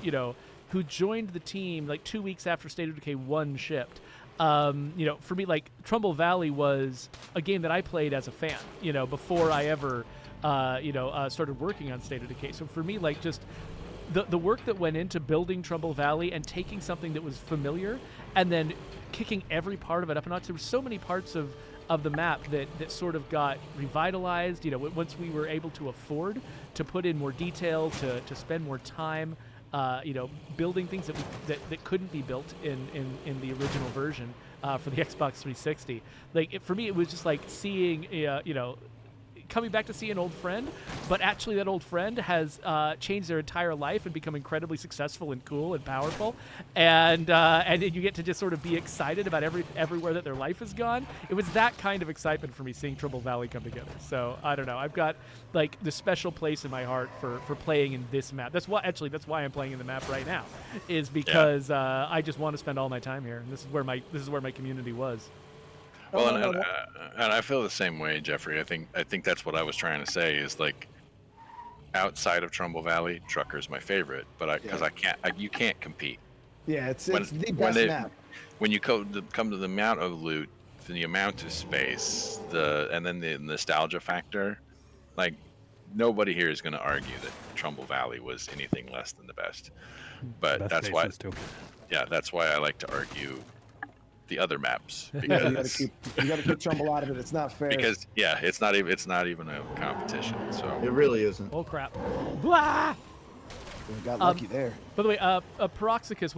A: joined the team like 2 weeks after State of Decay 1 shipped, for me, like, Trumbull Valley was a game that I played as a fan, before I ever, started working on State of Decay. So for me, like, just the work that went into building Trumbull Valley and taking something that was familiar and then kicking every part of it up a notch. There were so many parts of the map that sort of got revitalized, once we were able to afford to put in more detail, to spend more time, building things that couldn't be built in the original version for the Xbox 360. Like, for me, it was just like seeing, coming back to see an old friend, but actually that old friend has changed their entire life and become incredibly successful and cool and powerful, and then you get to just sort of be excited about everywhere that their life has gone. It was that kind of excitement for me seeing Trumbull Valley come together. So I don't know. I've got like the special place in my heart for playing in this map. That's why I'm playing in the map right now, is because I just want to spend all my time here. And this is where my community was.
B: Well, and I feel the same way, Geoffrey. I think that's what I was trying to say is, like, outside of Trumbull Valley, Trucker's my favorite, but you can't compete.
D: Yeah, it's the best map.
B: When you come to the amount of loot, the amount of space, and then the nostalgia factor, like, nobody here is going to argue that Trumbull Valley was anything less than the best. But that's why I like to argue the other maps, because
D: you gotta keep Trumbull out of it. It's not fair.
B: Because it's not even a competition. So
C: it really isn't.
A: Oh crap! Blah!
D: We got lucky there.
A: By the way, Peroxicus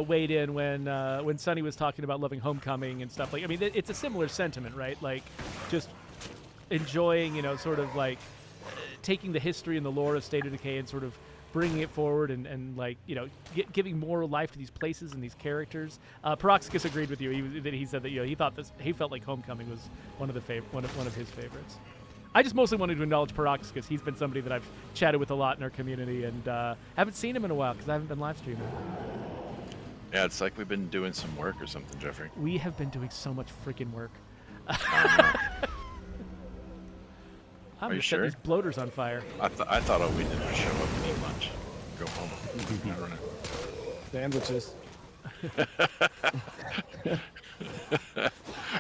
A: weighed in when Sonny was talking about loving Homecoming and stuff. Like, I mean, it's a similar sentiment, right? Like, just enjoying, sort of like taking the history and the lore of State of Decay and sort of bringing it forward and like, giving more life to these places and these characters. Peroxicus agreed with you. He said that he felt like Homecoming was one of his favorites. I just mostly wanted to acknowledge Parox because he's been somebody that I've chatted with a lot in our community, and haven't seen him in a while because I haven't been live streaming.
B: Yeah, it's like we've been doing some work or something, Geoffrey.
A: We have been doing so much freaking work. I'm
B: Are
A: gonna
B: you
A: set
B: sure?
A: these bloaters on fire.
B: I thought all we did was show up and eat lunch, go home. I don't know.
D: Sandwiches.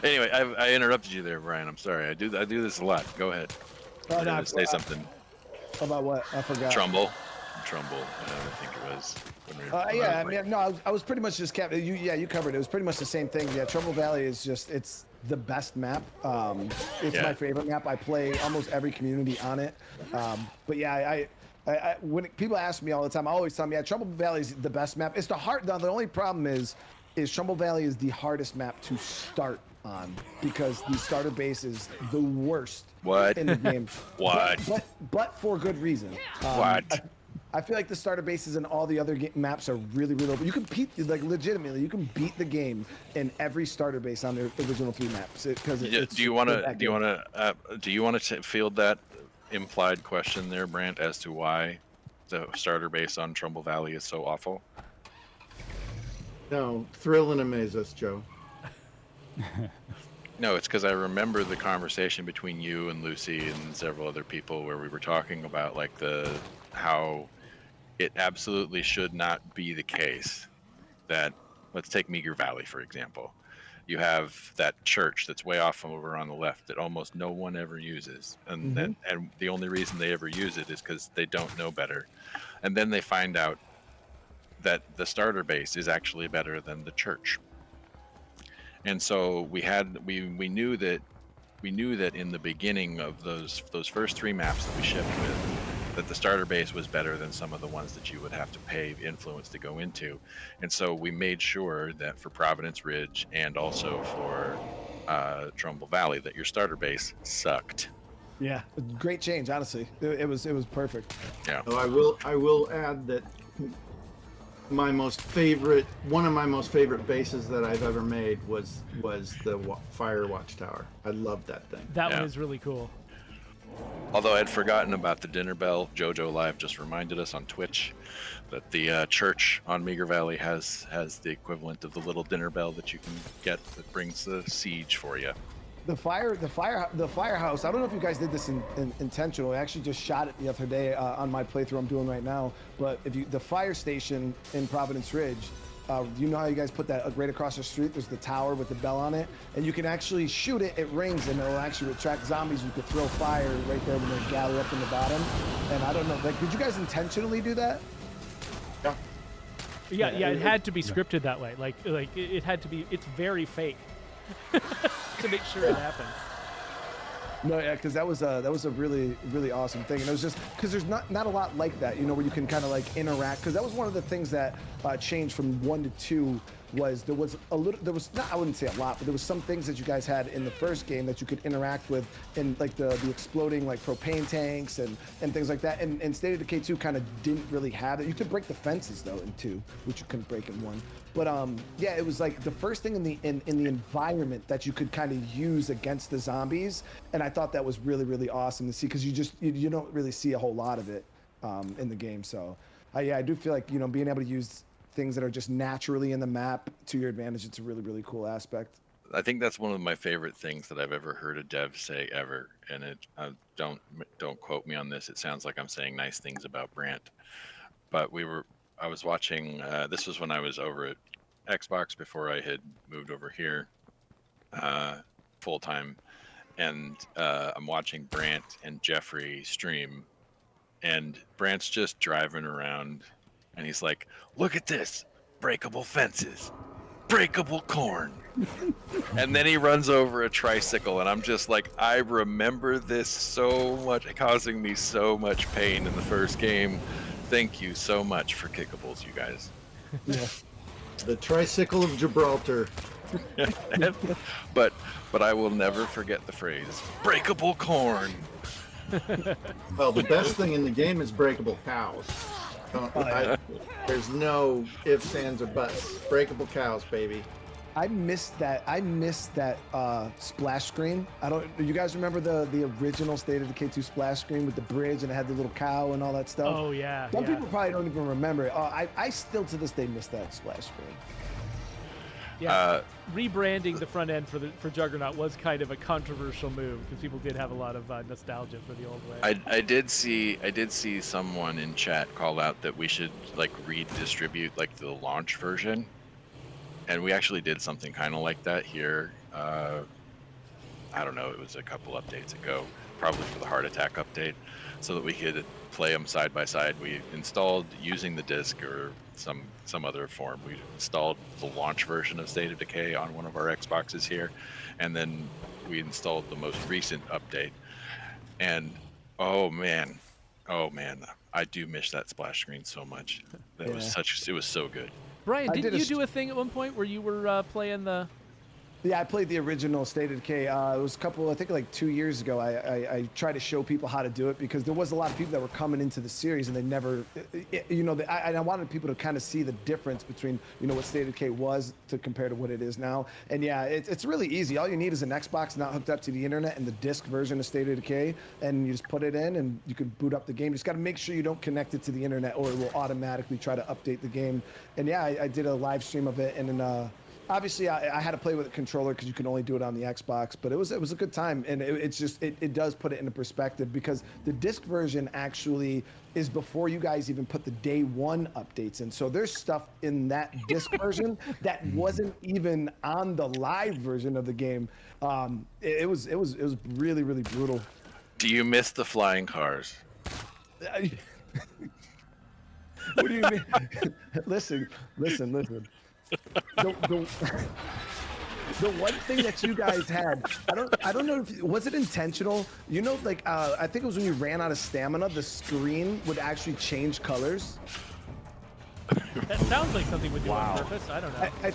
B: Anyway, I interrupted you there, Brian. I'm sorry. I do this a lot. Go ahead.
D: Oh, no,
B: Say something.
D: About what? I forgot.
B: Trumbull. I think it was.
D: Yeah, I mean, no, I was pretty much just kept. You covered it. It was pretty much the same thing. Yeah, Trumbull Valley is just it's the best map. It's my favorite map. I play almost every community on it. But yeah, I when people ask me all the time, I always tell them, yeah, Trumbull Valley is the best map. It's the hard. The only problem is Trumbull Valley is the hardest map to start on because the starter base is the worst in the game.
B: What?
D: But for good reason.
B: What?
D: I feel like the starter bases and all the other maps are really, really open. You can beat, like, legitimately, you can beat the game in every starter base on the original 3 maps.
B: Do you want to field that implied question there, Brant, as to why the starter base on Trumbull Valley is so awful?
C: No, thrill and amaze us, Joe.
B: No, it's because I remember the conversation between you and Lucy and several other people where we were talking about like how it absolutely should not be the case that, let's take Meager Valley for example. You have that church that's way off over on the left that almost no one ever uses, and and the only reason they ever use it is because they don't know better, and then they find out that the starter base is actually better than the church. And so we knew that in the beginning of those first 3 maps that we shipped with, that the starter base was better than some of the ones that you would have to pay influence to go into. And so we made sure that for Providence Ridge and also for Trumbull Valley that your starter base sucked.
D: Yeah, great change, honestly. It was perfect.
B: Yeah.
C: So I will add that one of my most favorite bases that I've ever made was the Fire Watchtower. I love that thing.
A: That one is really cool.
B: Although I'd forgotten about the dinner bell, JoJo Live just reminded us on Twitch that the church on Meager Valley has the equivalent of the little dinner bell that you can get that brings the siege for you.
D: The firehouse. I don't know if you guys did this intentionally. I actually just shot it the other day on my playthrough I'm doing right now. But the fire station in Providence Ridge, you know how you guys put that right across the street? There's the tower with the bell on it, and you can actually shoot it. It rings, and it'll actually attract zombies. You could throw fire right there when they gather up in the bottom. And I don't know, like, did you guys intentionally do that?
C: Yeah.
A: Yeah, it had to be scripted that way. Like it had to be. It's very fake to make sure it happens.
D: No, yeah, because that was a really, really awesome thing, and it was just because there's not a lot like that, you know, where you can kind of like interact. Because that was one of the things that changed from 1 to 2 was there was not, I wouldn't say a lot, but there was some things that you guys had in the first game that you could interact with, in like the exploding like propane tanks and things like that. And State of Decay 2 kind of didn't really have it. You could break the fences though in 2, which you couldn't break in 1. But yeah, it was like the first thing in the environment that you could kind of use against the zombies, and I thought that was really, really awesome to see, because you don't really see a whole lot of it in the game. So yeah, I do feel like, you know, being able to use things that are just naturally in the map to your advantage, it's a really, really cool aspect.
B: I think that's one of my favorite things that I've ever heard a dev say ever, and don't quote me on this. It sounds like I'm saying nice things about Brant, but I was watching. This was when I was over at Xbox before I had moved over here full time, and I'm watching Brant and Geoffrey stream, and Brant's just driving around, and he's like, "Look at this! Breakable fences, breakable corn." And then he runs over a tricycle, and I'm just like, I remember this so much, causing me so much pain in the first game. Thank you so much for kickables, you guys.
C: Yeah. The tricycle of Gibraltar.
B: but I will never forget the phrase breakable corn.
C: Well, the best thing in the game is breakable cows. There's no ifs, ands, or buts. Breakable cows, baby.
D: I missed that. Splash screen. Do you guys remember the original State of Decay 2 splash screen with the bridge and it had the little cow and all that stuff?
A: Oh yeah.
D: Some
A: yeah.
D: people probably don't even remember it. I still to this day miss that splash screen.
A: Yeah, rebranding the front end for Juggernaut was kind of a controversial move because people did have a lot of nostalgia for the old way.
B: I did see someone in chat call out that we should like redistribute like the launch version, and we actually did something kind of like that here. I don't know, it was a couple updates ago, probably for the heart attack update, so that we could play them side by side. We installed using the disc or some other form. We installed the launch version of State of Decay on one of our Xboxes here, and then we installed the most recent update. And oh man, I do miss that splash screen so much. It was so good.
A: Brian, didn't you do a thing at one point where you were playing the?
D: Yeah, I played the original State of Decay. It was I think like 2 years ago. I tried to show people how to do it because there was a lot of people that were coming into the series and they never, I wanted people to kind of see the difference between, what State of Decay was to compare to what it is now. And yeah, it's really easy. All you need is an Xbox not hooked up to the internet and the disc version of State of Decay, and you just put it in and you can boot up the game. You just got to make sure you don't connect it to the internet or it will automatically try to update the game. And yeah, I did a live stream of it, and then obviously, I had to play with a controller because you can only do it on the Xbox, but it was a good time, and it does put it into perspective because the disc version actually is before you guys even put the day one updates in. So there's stuff in that disc version that wasn't even on the live version of the game. It was really, really brutal.
B: Do you miss the flying cars?
D: What do you mean? Listen. The one thing that you guys had, I don't know if was it intentional. I think it was when you ran out of stamina, the screen would actually change colors.
A: That sounds like something would do on purpose. I don't know.
D: I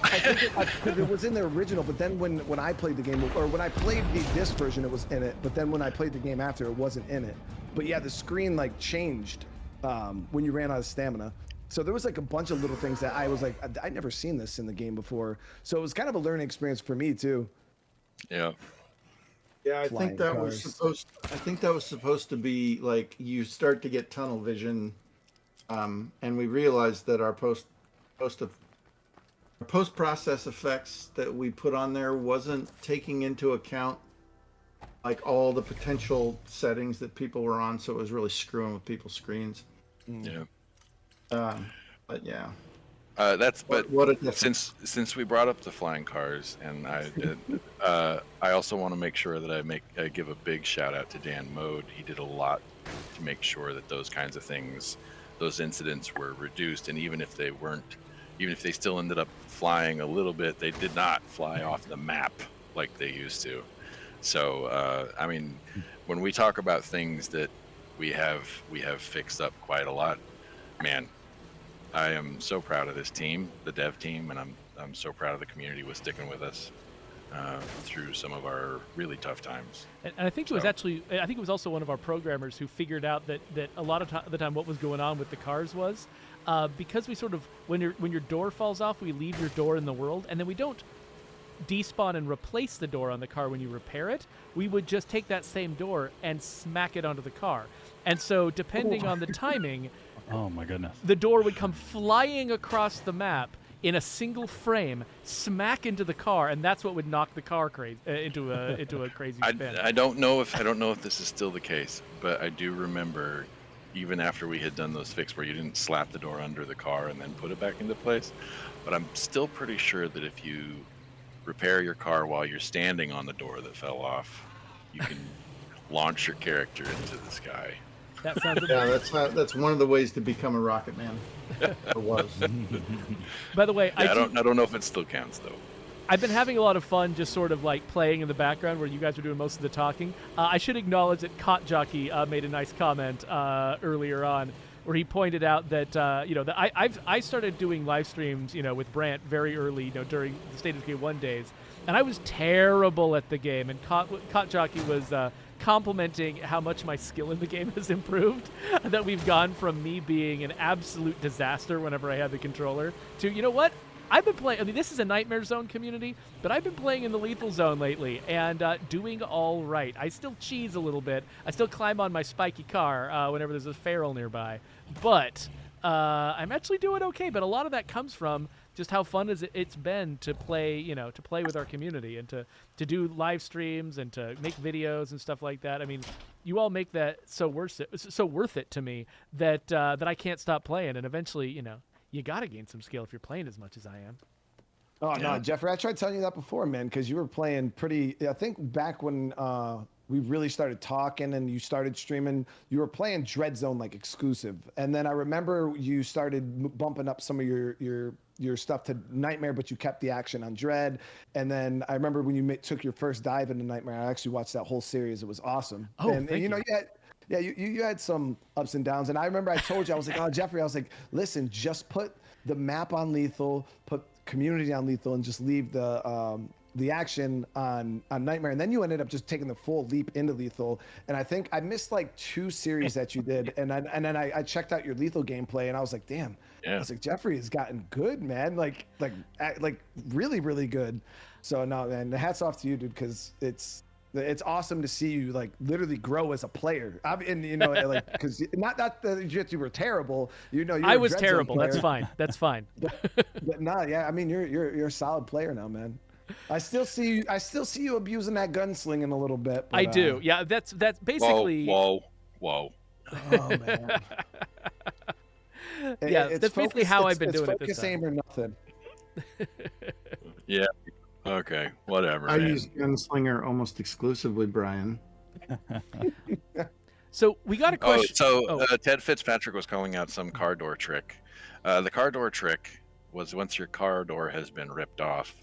D: think it was in the original, but then when I played the game, or when I played the disc version, it was in it. But then when I played the game after, it wasn't in it. But yeah, the screen changed when you ran out of stamina. So there was a bunch of little things that I was like, I'd never seen this in the game before. So it was kind of a learning experience for me too.
B: Yeah.
C: Yeah, I think that was supposed to be like you start to get tunnel vision, and we realized that our post-process effects that we put on there wasn't taking into account all the potential settings that people were on, so it was really screwing with people's screens.
B: Yeah.
C: But yeah.
B: Since we brought up the flying cars, and I also want to make sure that I give a big shout out to Dan Mode. He did a lot to make sure that those kinds of things, those incidents were reduced, and even if they still ended up flying a little bit, they did not fly off the map like they used to. So when we talk about things that we have fixed up quite a lot, man, I am so proud of this team, the dev team, and I'm so proud of the community with sticking with us through some of our really tough times.
A: And I think it was also one of our programmers who figured out that a lot of the time what was going on with the cars was because we sort of when your door falls off, we leave your door in the world, and then we don't despawn and replace the door on the car when you repair it. We would just take that same door and smack it onto the car. And so depending on the timing,
E: oh my goodness,
A: the door would come flying across the map in a single frame, smack into the car, and that's what would knock the car into a crazy spin.
B: I don't know if this is still the case, but I do remember even after we had done those fixes where you didn't slap the door under the car and then put it back into place. But I'm still pretty sure that if you repair your car while you're standing on the door that fell off, you can launch your character into the sky.
A: That sounds
C: that's one of the ways to become a rocket man. It was.
A: By the way,
B: I don't know if it still counts though.
A: I've been having a lot of fun just sort of playing in the background where you guys are doing most of the talking. I should acknowledge that Cot Jockey made a nice comment earlier on where he pointed out that that I started doing live streams with Brant very early during the State of Decay 1 days, and I was terrible at the game, and Cot Jockey was complimenting how much my skill in the game has improved, that we've gone from me being an absolute disaster whenever I had the controller to, you know what? I've been playing. I mean, this is a Nightmare Zone community, but I've been playing in the Lethal Zone lately and doing all right. I still cheese a little bit. I still climb on my spiky car whenever there's a feral nearby, but I'm actually doing okay. But a lot of that comes from just how fun it's been to play, to play with our community and to do live streams and to make videos and stuff like that. I mean, you all make that so worth it to me that I can't stop playing. And eventually, you got to gain some skill if you're playing as much as I am.
D: Oh, no, Geoffrey, I tried telling you that before, man, because you were playing I think back when we really started talking and you started streaming, you were playing Dread Zone like exclusive. And then I remember you started bumping up some of your stuff to Nightmare, but you kept the action on Dread. And then I remember when you took your first dive into Nightmare, I actually watched that whole series. It was awesome.
A: Oh,
D: and
A: thank you.
D: You had some ups and downs. And I remember I told you, I was like, oh, Geoffrey, I was like, listen, just put the map on Lethal, put community on Lethal, and just leave the action on Nightmare. And then you ended up just taking the full leap into Lethal. And I think I missed like 2 series that you did. And then I checked out your Lethal gameplay and I was like, damn.
B: Yeah.
D: I was like, Geoffrey has gotten good, man. Like really, really good. So no, man, hats off to you, dude, because it's awesome to see you like literally grow as a player. Because not that you were terrible.
A: I was terrible. That's fine. That's fine.
D: But no, yeah. I mean, you're a solid player now, man. I still see you abusing that gunslinging a little bit. But,
A: I do. Yeah, that's basically.
B: Whoa.
D: Oh man.
A: Yeah, that's basically how I've been doing it this
D: time. Focus, aim, or nothing.
B: Yeah. Okay. Whatever.
C: I
B: man.
C: use Gunslinger almost exclusively, Brian.
A: So we got a question.
B: Ted Fitzpatrick was calling out some car door trick. The car door trick was once your car door has been ripped off,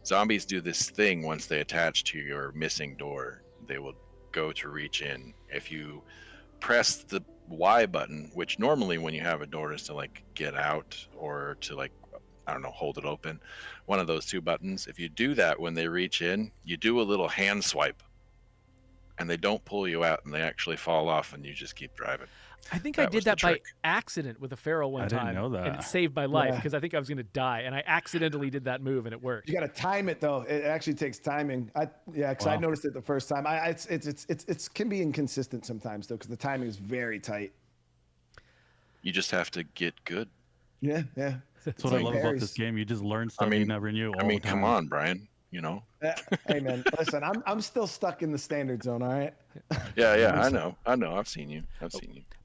B: zombies do this thing once they attach to your missing door. They will go to reach in. If you press the Y button, which normally when you have a door is to like get out or to like, I don't know, hold it open, one of those 2 buttons. If you do that when they reach in, you do a little hand swipe and they don't pull you out and they actually fall off and you just keep driving.
A: I think I did that by accident with a feral one time.
E: I didn't know that.
A: And it saved my life because I think I was going to die, and I accidentally did that move, and it worked.
D: You got to time it though. It actually takes timing. Because I noticed it the first time. It can be inconsistent sometimes though, because the timing is very tight.
B: You just have to get good.
D: Yeah.
E: That's what I love about this game. You just learn stuff you never knew.
B: Come on, Brian.
D: Hey man, listen, I'm still stuck in the standard zone. All right.
B: Yeah. I know. I've seen you.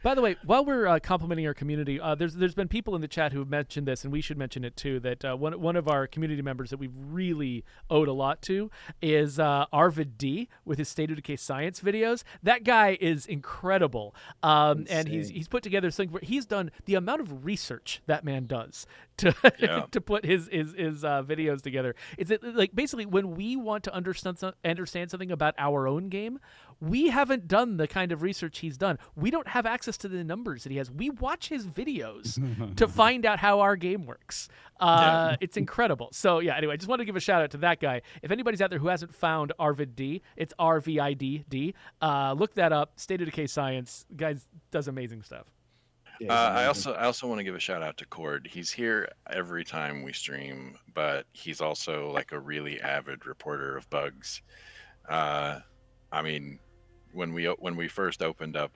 A: By the way, while we're complimenting our community, there's been people in the chat who have mentioned this, and we should mention it too. That one of our community members that we've really owed a lot to is Arvid D with his State of Decay science videos. That guy is incredible, and he's put together something where he's done the amount of research that man does to to put his videos together. It's like basically when we want to understand something about our own game, we haven't done the kind of research he's done. We don't have access to the numbers that he has. We watch his videos to find out how our game works. It's incredible. So yeah, anyway, I just wanted to give a shout out to that guy. If anybody's out there who hasn't found Arvid D, it's RVIDD. Look that up. State of Decay Science. Guys does amazing stuff.
B: I also want to give a shout out to Cord. He's here every time we stream, but he's also like a really avid reporter of bugs. I mean, when we first opened up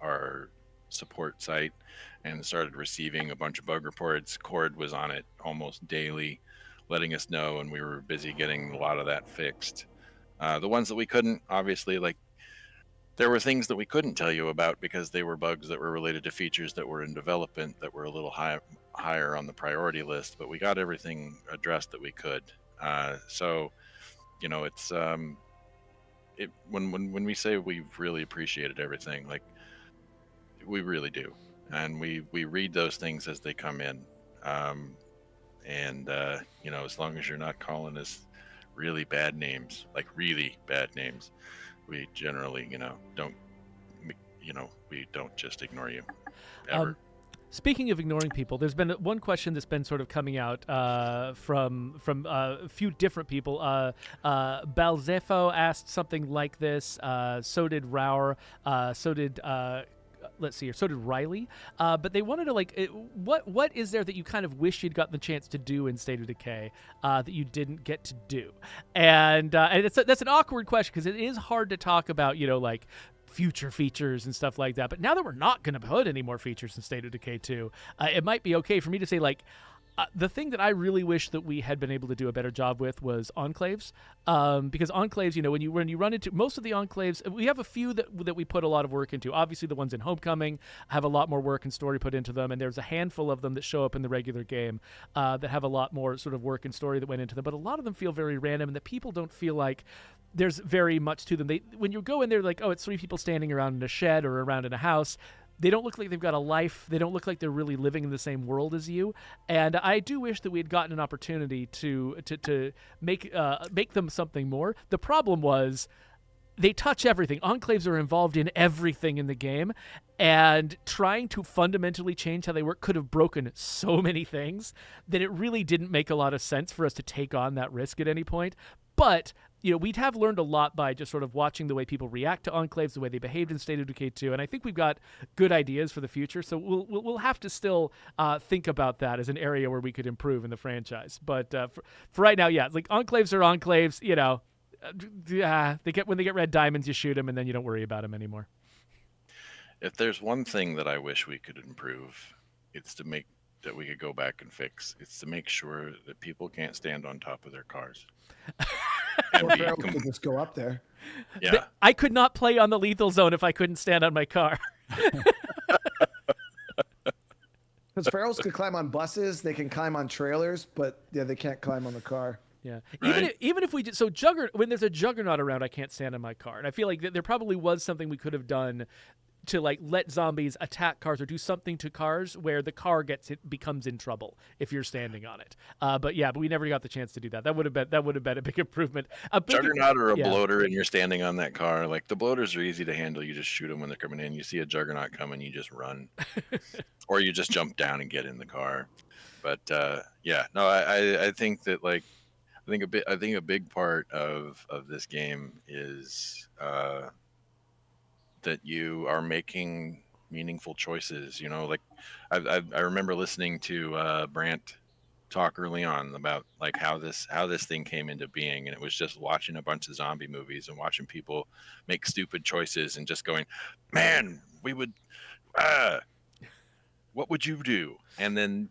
B: our support site and started receiving a bunch of bug reports, Cord was on it almost daily, letting us know, and we were busy getting a lot of that fixed. The ones that we couldn't, obviously, like there were things that we couldn't tell you about because they were bugs that were related to features that were in development that were a little higher on the priority list, but we got everything addressed that we could. So, it's when we say we've really appreciated everything, like we really do, and we read those things as they come in, and as long as you're not calling us really bad names, we generally we don't just ignore you ever.
A: Speaking of ignoring people, there's been one question that's been sort of coming out from a few different people. Balzefo asked something like this. So did Rauer. So did let's see here. So did Riley. But they wanted to what is there that you kind of wish you'd gotten the chance to do in State of Decay that you didn't get to do? And that's an awkward question because it is hard to talk about, like future features and stuff like that. But now that we're not going to put any more features in State of Decay 2, it might be okay for me to say the thing that I really wish that we had been able to do a better job with was enclaves, because enclaves, when you run into most of the enclaves, we have a few that we put a lot of work into. Obviously, the ones in Homecoming have a lot more work and story put into them, and there's a handful of them that show up in the regular game that have a lot more sort of work and story that went into them. But a lot of them feel very random, and that people don't feel like there's very much to them. When you go in there, like, oh, it's 3 people standing around in a shed or around in a house. They don't look like they've got a life. They don't look like they're really living in the same world as you. And I do wish that we had gotten an opportunity to make them something more. The problem was they touch everything. Enclaves are involved in everything in the game, and trying to fundamentally change how they work could have broken so many things that it really didn't make a lot of sense for us to take on that risk at any point. But we'd have learned a lot by just sort of watching the way people react to enclaves, the way they behaved in State of Decay 2, and I think we've got good ideas for the future. So we'll have to still think about that as an area where we could improve in the franchise. But for right now, yeah, like enclaves are enclaves. When they get red diamonds, you shoot them, and then you don't worry about them anymore.
B: If there's one thing that I wish we could improve, it's to make that we could go back and fix. It's to make sure that people can't stand on top of their cars.
D: Or Farrell could just go up there.
B: Yeah.
A: I could not play on the lethal zone if I couldn't stand on my car.
D: Because Ferals could climb on buses, they can climb on trailers, but yeah, they can't climb on the car.
A: Yeah.
B: Right.
A: Even if we did, when there's a Juggernaut around, I can't stand on my car. And I feel like there probably was something we could have done to let zombies attack cars or do something to cars where the car becomes in trouble if you're standing on it. But we never got the chance to do that. That would have been a big improvement.
B: Juggernaut or a bloater, and you're standing on that car. Like, the bloaters are easy to handle. You just shoot them when they're coming in. You see a Juggernaut coming, you just run, or you just jump down and get in the car. But I think that I think a big part of this game is that you are making meaningful choices. I remember listening to Brant talk early on about how this thing came into being, and it was just watching a bunch of zombie movies and watching people make stupid choices and just going, man, we would what would you do? And then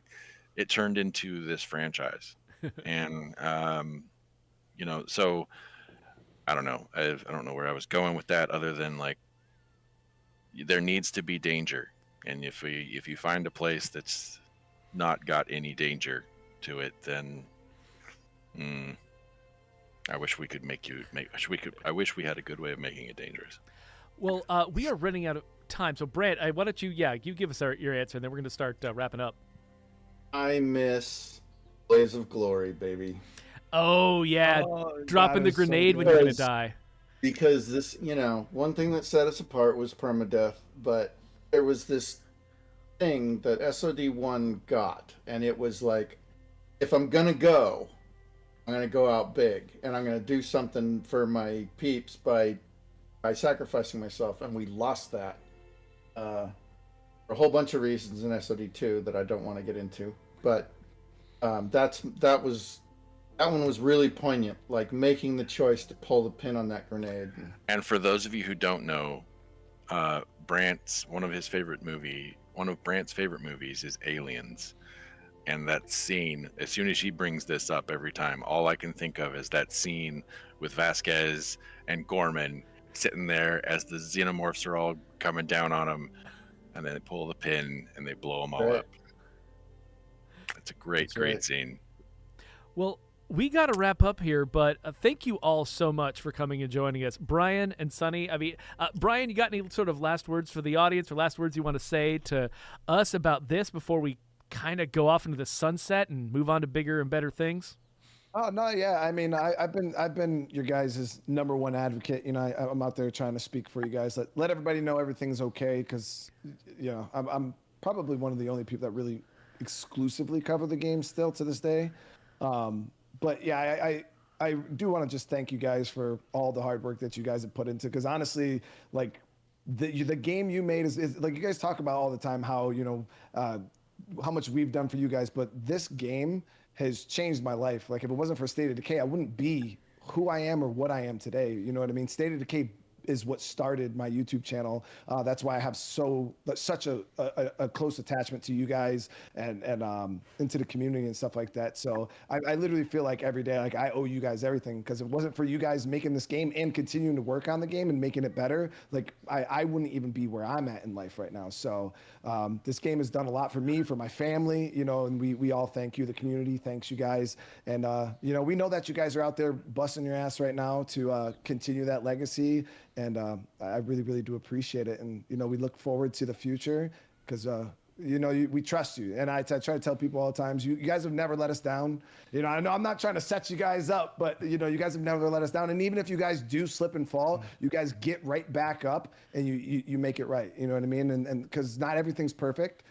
B: it turned into this franchise. And so I don't know. I don't know where I was going with that, other than there needs to be danger, and if you find a place that's not got any danger to it, then I wish we could I wish we had a good way of making it dangerous.
A: Well, we are running out of time, so Brant, why don't you give us your answer, and then we're going to start wrapping up.
C: I miss Blaze of Glory, baby.
A: Oh yeah, dropping the grenade when you're going to die.
C: Because this, one thing that set us apart was permadeath, but there was this thing that SOD1 got, and it was like, if I'm going to go, I'm going to go out big, and I'm going to do something for my peeps by sacrificing myself, and we lost that for a whole bunch of reasons in SOD2 that I don't want to get into, but that one was really poignant, making the choice to pull the pin on that grenade.
B: And for those of you who don't know, one of Brant's favorite movies is Aliens. And that scene, as soon as he brings this up every time, all I can think of is that scene with Vasquez and Gorman sitting there as the xenomorphs are all coming down on him, and then they pull the pin and they blow them all up. It's a great scene.
A: Well, we got to wrap up here, but thank you all so much for coming and joining us. Brian and Sunny, Brian, you got any sort of last words for the audience, or last words you want to say to us about this before we kind of go off into the sunset and move on to bigger and better things?
D: Oh no, yeah. I've been your guys' number one advocate. I'm out there trying to speak for you guys. Let everybody know everything's okay, because I'm probably one of the only people that really exclusively cover the game still to this day. But yeah, I do want to just thank you guys for all the hard work that you guys have put into, because honestly, the game you made is like you guys talk about all the time how how much we've done for you guys, but this game has changed my life. Like if it wasn't for State of Decay, I wouldn't be who I am or what I am today. You know what I mean? State of Decay is what started my YouTube channel. That's why I have such a close attachment to you guys and into the community and stuff like that. So I literally feel like every day like I owe you guys everything, because if it wasn't for you guys making this game and continuing to work on the game and making it better, like I wouldn't even be where I'm at in life right now. So this game has done a lot for me, for my family, and we all thank you. The community thanks you guys, and we know that you guys are out there busting your ass right now to continue that legacy. And I really, really do appreciate it. And, we look forward to the future because, we trust you. And I try to tell people all the time, you guys have never let us down. I know I'm not trying to set you guys up, but, you guys have never let us down. And even if you guys do slip and fall, you guys get right back up and you make it right. You know what I mean? And because not everything's perfect.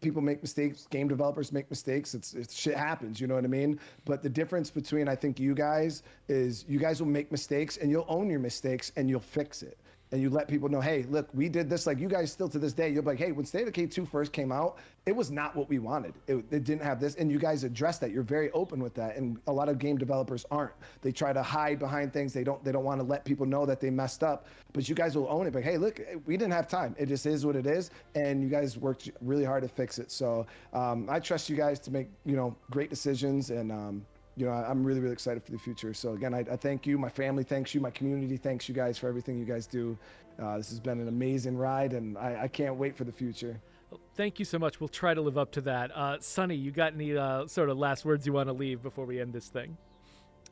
D: People make mistakes. Game developers make mistakes. It's shit happens. You know what I mean? But the difference between I think you guys is you guys will make mistakes and you'll own your mistakes and you'll fix it. And you let people know, hey, look, we did this. Like you guys still to this day, you'll be like, hey, when State of Decay 2 first came out, it was not what we wanted. It didn't have this. And you guys address that. You're very open with that. And a lot of game developers aren't. They try to hide behind things. They don't want to let people know that they messed up. But you guys will own it. Like, hey, look, we didn't have time. It just is what it is. And you guys worked really hard to fix it. So I trust you guys to make, great decisions. And, I'm really, really excited for the future. So again, I thank you. My family thanks you. My community thanks you guys for everything you guys do. This has been an amazing ride, and I can't wait for the future.
A: Thank you so much. We'll try to live up to that. Sonny, you got any sort of last words you want to leave before we end this thing?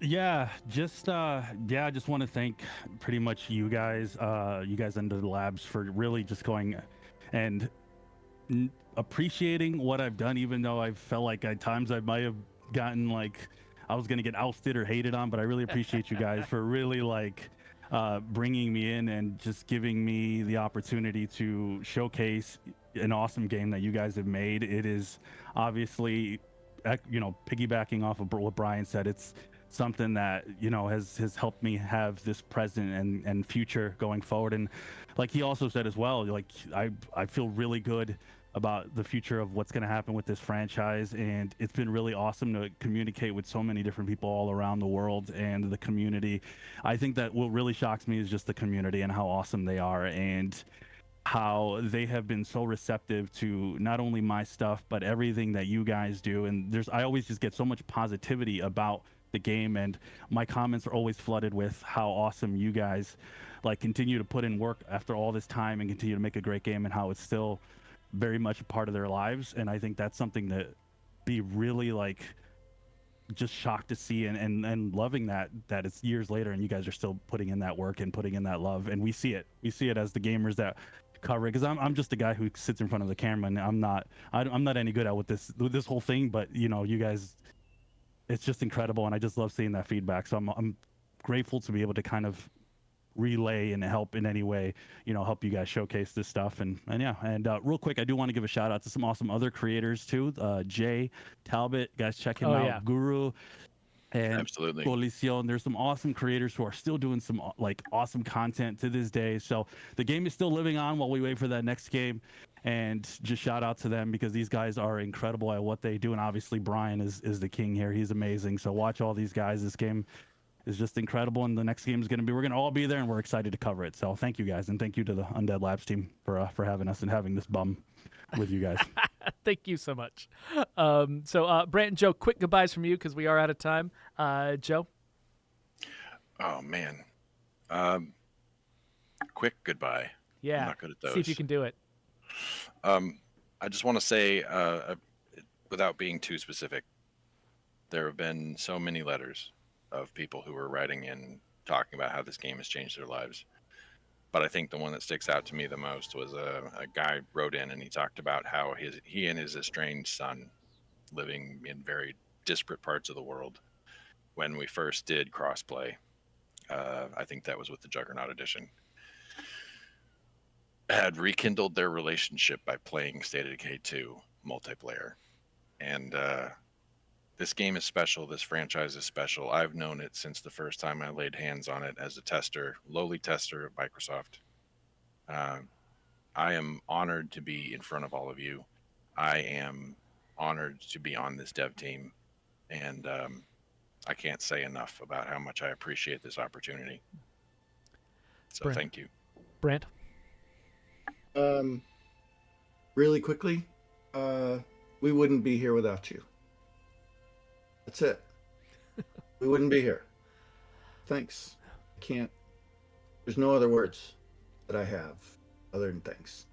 E: Yeah, I just want to thank pretty much you guys under the labs for really just going and appreciating what I've done, even though I felt like at times I might have gotten like I was going to get ousted or hated on, but I really appreciate you guys for really bringing me in and just giving me the opportunity to showcase an awesome game that you guys have made. It is obviously, piggybacking off of what Brian said, it's something that, has helped me have this present and future going forward. And like he also said as well, like I feel really good about the future of what's going to happen with this franchise, and it's been really awesome to communicate with so many different people all around the world and the community. I think that what really shocks me is just the community and how awesome they are and how they have been so receptive to not only my stuff but everything that you guys do. And I always just get so much positivity about the game, and my comments are always flooded with how awesome you guys continue to put in work after all this time and continue to make a great game, and how it's still very much a part of their lives. And I think that's something to be really just shocked to see and loving that it's years later and you guys are still putting in that work and putting in that love. And we see it as the gamers that cover it, because I'm just a guy who sits in front of the camera, and I'm not any good at with this whole thing, but you guys, it's just incredible, and I just love seeing that feedback. So I'm grateful to be able to kind of relay and help in any way, help you guys showcase this stuff. And real quick, I do want to give a shout out to some awesome other creators too. Jay Talbot, guys, check him out. Yeah. Guru and
B: absolutely
E: Coalición. There's some awesome creators who are still doing some awesome content to this day. So the game is still living on while we wait for that next game. And just shout out to them, because these guys are incredible at what they do. And obviously Brian is the king here. He's amazing. So watch all these guys. This game is just incredible, and the next game is we're going to all be there, and we're excited to cover it. So thank you guys, and thank you to the Undead Labs team for having us and having this bum with you guys.
A: Thank you so much. So Brant and Joe, quick goodbyes from you because we are out of time. Joe?
B: Oh, man. Quick goodbye.
A: Yeah.
B: I'm not good at those.
A: See if you can do it.
B: I just want to say, without being too specific, there have been so many letters of people who are writing in talking about how this game has changed their lives. But I think the one that sticks out to me the most was a guy wrote in and he talked about how he and his estranged son, living in very disparate parts of the world, when we first did crossplay, I think that was with the Juggernaut edition, had rekindled their relationship by playing State of Decay 2 multiplayer. And this game is special. This franchise is special. I've known it since the first time I laid hands on it as a tester, lowly tester at Microsoft. Uh, I am honored to be in front of all of you. I am honored to be on this dev team, and I can't say enough about how much I appreciate this opportunity. So
A: Brant.
B: thank you.
A: Brant.
C: Really quickly, we wouldn't be here without you. That's it. We wouldn't be here. Thanks. I can't. There's no other words that I have other than thanks.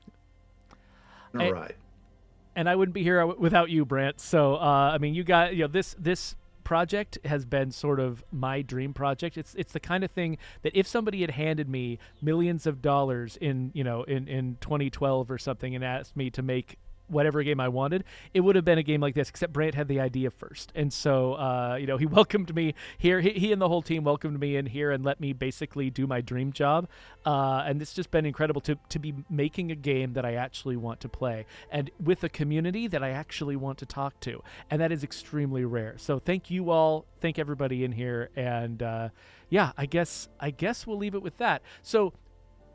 C: All right.
A: And I wouldn't be here without you, Brant. So, I mean, you got, this project has been sort of my dream project. It's the kind of thing that if somebody had handed me millions of dollars in 2012 or something and asked me to make whatever game I wanted, it would have been a game like this, except Brant had the idea first. And so, he welcomed me here. He and the whole team welcomed me in here and let me basically do my dream job. And it's just been incredible to be making a game that I actually want to play and with a community that I actually want to talk to. And that is extremely rare. So thank you all. Thank everybody in here. And yeah, I guess we'll leave it with that. So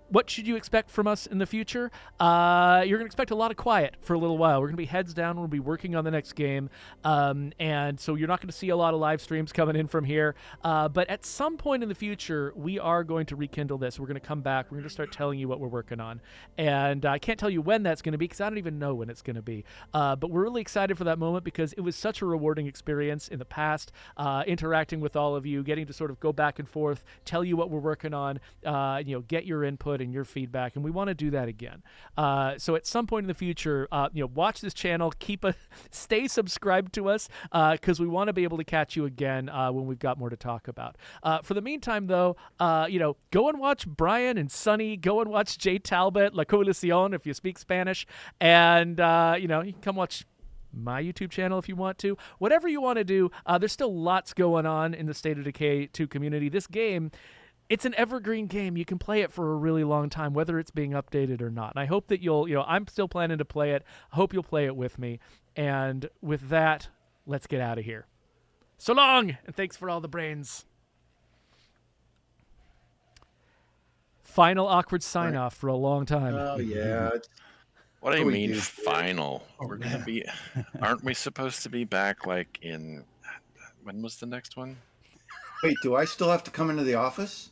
A: what should you expect from us in the future? You're going to expect a lot of quiet for a little while. We're going to be heads down. We'll be working on the next game. And so you're not going to see a lot of live streams coming in from here. But at some point in the future, we are going to rekindle this. We're going to come back. We're going to start telling you what we're working on. And I can't tell you when that's going to be because I don't even know when it's going to be. But we're really excited for that moment because it was such a rewarding experience in the past, interacting with all of you, getting to sort of go back and forth, tell you what we're working on, get your input and your feedback, and we want to do that again. So at some point in the future, watch this channel, stay subscribed to us, because we want to be able to catch you again when we've got more to talk about. For the meantime, though, go and watch Brian and Sunny, go and watch Jay Talbot, La Coalición, if you speak Spanish, and you can come watch my YouTube channel if you want to. Whatever you want to do, there's still lots going on in the State of Decay 2 community. This game, it's an evergreen game. You can play it for a really long time, whether it's being updated or not. And I hope that I'm still planning to play it. I hope you'll play it with me. And with that, let's get out of here. So long, and thanks for all the brains. Final awkward sign-off for a long time.
C: Oh, yeah.
B: What do you
C: we
B: mean
C: do.
B: final? We're gonna be. Aren't we supposed to be back like in? When was the next one?
C: Wait, do I still have to come into the office?